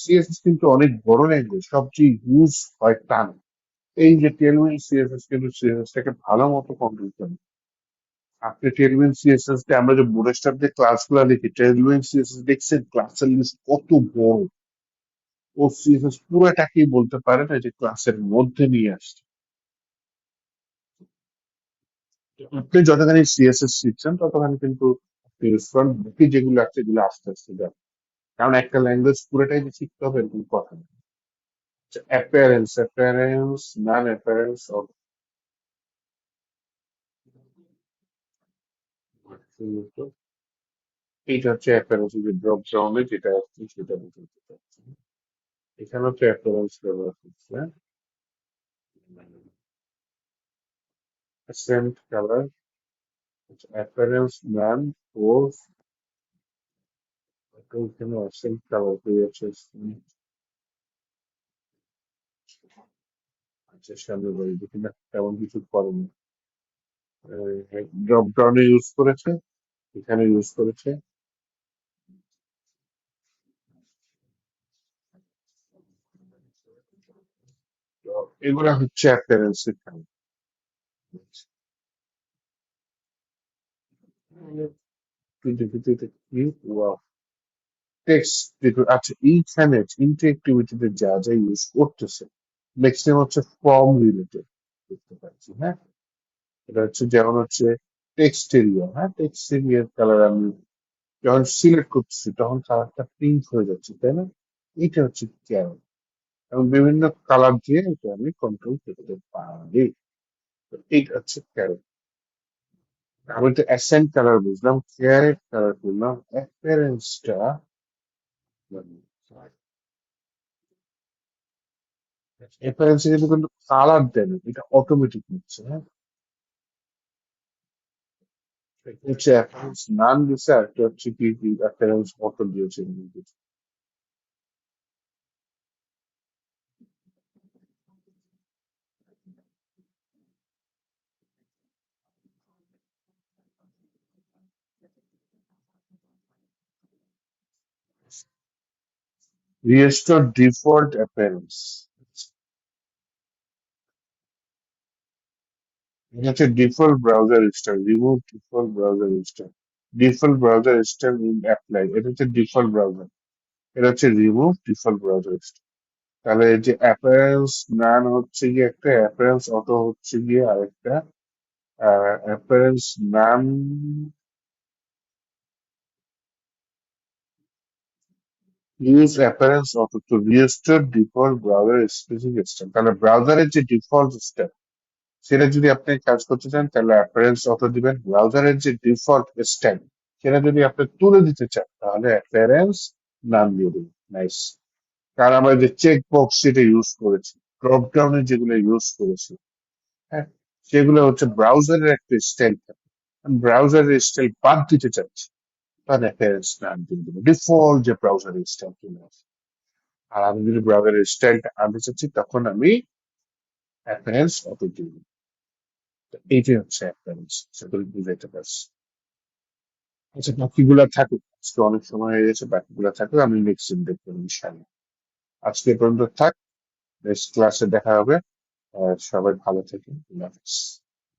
সিএসএস কিন্তু অনেক বড় ল্যাঙ্গুয়েজ, সবচেয়ে ইউজ হয় তা না। এই যে টেলউইন সিএসএস কিন্তু সিএসএস টাকে ভালো মতো কন্ট্রোল করে। আপনি টেলউইন সিএসএস তে আমরা যে বুটস্ট্র্যাপ দিয়ে ক্লাস গুলা লিখি, টেলউইন সিএসএস দেখছেন ক্লাসের লিস্ট কত বড়। ও সিএসএস পুরোটাকেই বলতে পারে না যে ক্লাসের মধ্যে নিয়ে আসছে। আপনি যতখানি সিএসএস শিখছেন ততখানি কিন্তু ফ্রন্ট বাকি যেগুলো আছে এগুলো আস্তে আস্তে যাবে। কারণ একটা ল্যাঙ্গুয়েজ পুরোটাই যে শিখতে হবে এরকম কথা না। অ্যাপিয়ারেন্স, নন অ্যাপিয়ারেন্স অফ, এইটা হচ্ছে অ্যাপিয়ারেন্স, যে ড্রপ ডাউনে যেটা আসছে সেটা বুঝতে পারছি। এখানে হচ্ছে অ্যাপিয়ারেন্স ব্যবহার করছে, সেন্ট কালার, অ্যাপিয়ারেন্স নান ও এখানে সেন্ট কালার পেয়েছে। আচ্ছা, সামনে বলি দেখি না তেমন কিছু করেনি। ড্রপ ডাউনে ইউজ করেছে, এখানে ইউজ করেছে। তো এগুলা হচ্ছে অ্যাপিয়ারেন্স এখানে। টেক্সট, আচ্ছা এইখানে ইন্টারেক্টিভিটিতে যা যা ইউজ করতেছে ম্যাক্সিমাম হচ্ছে ফর্ম রিলেটেড দেখতে পাচ্ছি, হ্যাঁ। এটা হচ্ছে যেমন হচ্ছে টেক্সটেরিয়া, হ্যাঁ, টেক্সটেরিয়ার কালার আমি যখন সিলেক্ট করতেছি তখন কালারটা পিঙ্ক হয়ে যাচ্ছে, তাই না? এটা হচ্ছে ক্যারল, এবং বিভিন্ন কালার দিয়ে এটা আমি কন্ট্রোল করতে পারি। তো এইটা হচ্ছে ক্যারল। আমি তো অ্যাসেন্ট কালার বুঝলাম, ক্যারেট কালার করলাম, অ্যাপিয়ারেন্সটা অ্যাপিয়ারেন্সে কিন্তু কালার দেন, এটা অটোমেটিক হচ্ছে, হ্যাঁ। একটা হচ্ছে অ্যাপিয়ারেন্স নান দিছে, আর একটা হচ্ছে কি অ্যাপিয়ারেন্স অটো দিয়েছে। রিস্টোর ডিফল্ট অ্যাপিয়ারেন্স, এটা হচ্ছে default browser style, remove default browser style, default browser style will apply, এটা হচ্ছে ডিফল্ট ব্রাউজার, এটা হচ্ছে রিমুভ ডিফল্ট ব্রাউজার স্টাইল। তাহলে এই যে অ্যাপিয়ারেন্স নান হচ্ছে গিয়ে একটা, অ্যাপিয়ারেন্স অটো হচ্ছে গিয়ে আরেকটা। Appearance none use appearance auto to restore default browser specific style. তাহলে ব্রাউজারের যে ডিফল্ট স্টাইল সেটা যদি আপনি কাজ করতে চান তাহলে অ্যাপিয়ারেন্স অটো দিবেন। ব্রাউজারের যে ডিফল্ট স্টাইল সেটা যদি আপনি তুলে দিতে চান তাহলে অ্যাপিয়ারেন্স নাম দিয়ে দেবেন। নাইস। কারণ আমরা যে চেক বক্স যেটা ইউজ করেছি, ড্রপ ডাউনে যেগুলো ইউজ করেছি, হ্যাঁ, সেগুলো হচ্ছে ব্রাউজারের একটা স্টাইল থাকে। ব্রাউজারের স্টাইল বাদ দিতে চাচ্ছি, তাহলে অ্যাপিয়ারেন্স নাম দিয়ে দেবো, ডিফল্ট যে ব্রাউজারের স্টাইল চলে আসে। আর আমি যদি ব্রাউজারের স্টাইলটা আনতে চাচ্ছি তখন আমি অ্যাপিয়ারেন্স অটো দিয়ে দেবো। তো এইটাই হচ্ছে অ্যাপিয়ারেন্স, সেগুলো বুঝাইতে পারছি। আচ্ছা, বাকিগুলা থাকুক, আজকে অনেক সময় হয়ে গেছে, বাকিগুলা থাকুক, আমি নেক্সট দিন দেখবো ইনশাল্লাহ। আজকে এ পর্যন্ত থাক, নেক্সট ক্লাসে দেখা হবে। সবাই ভালো থাকেন, আল্লাহ হাফেজ।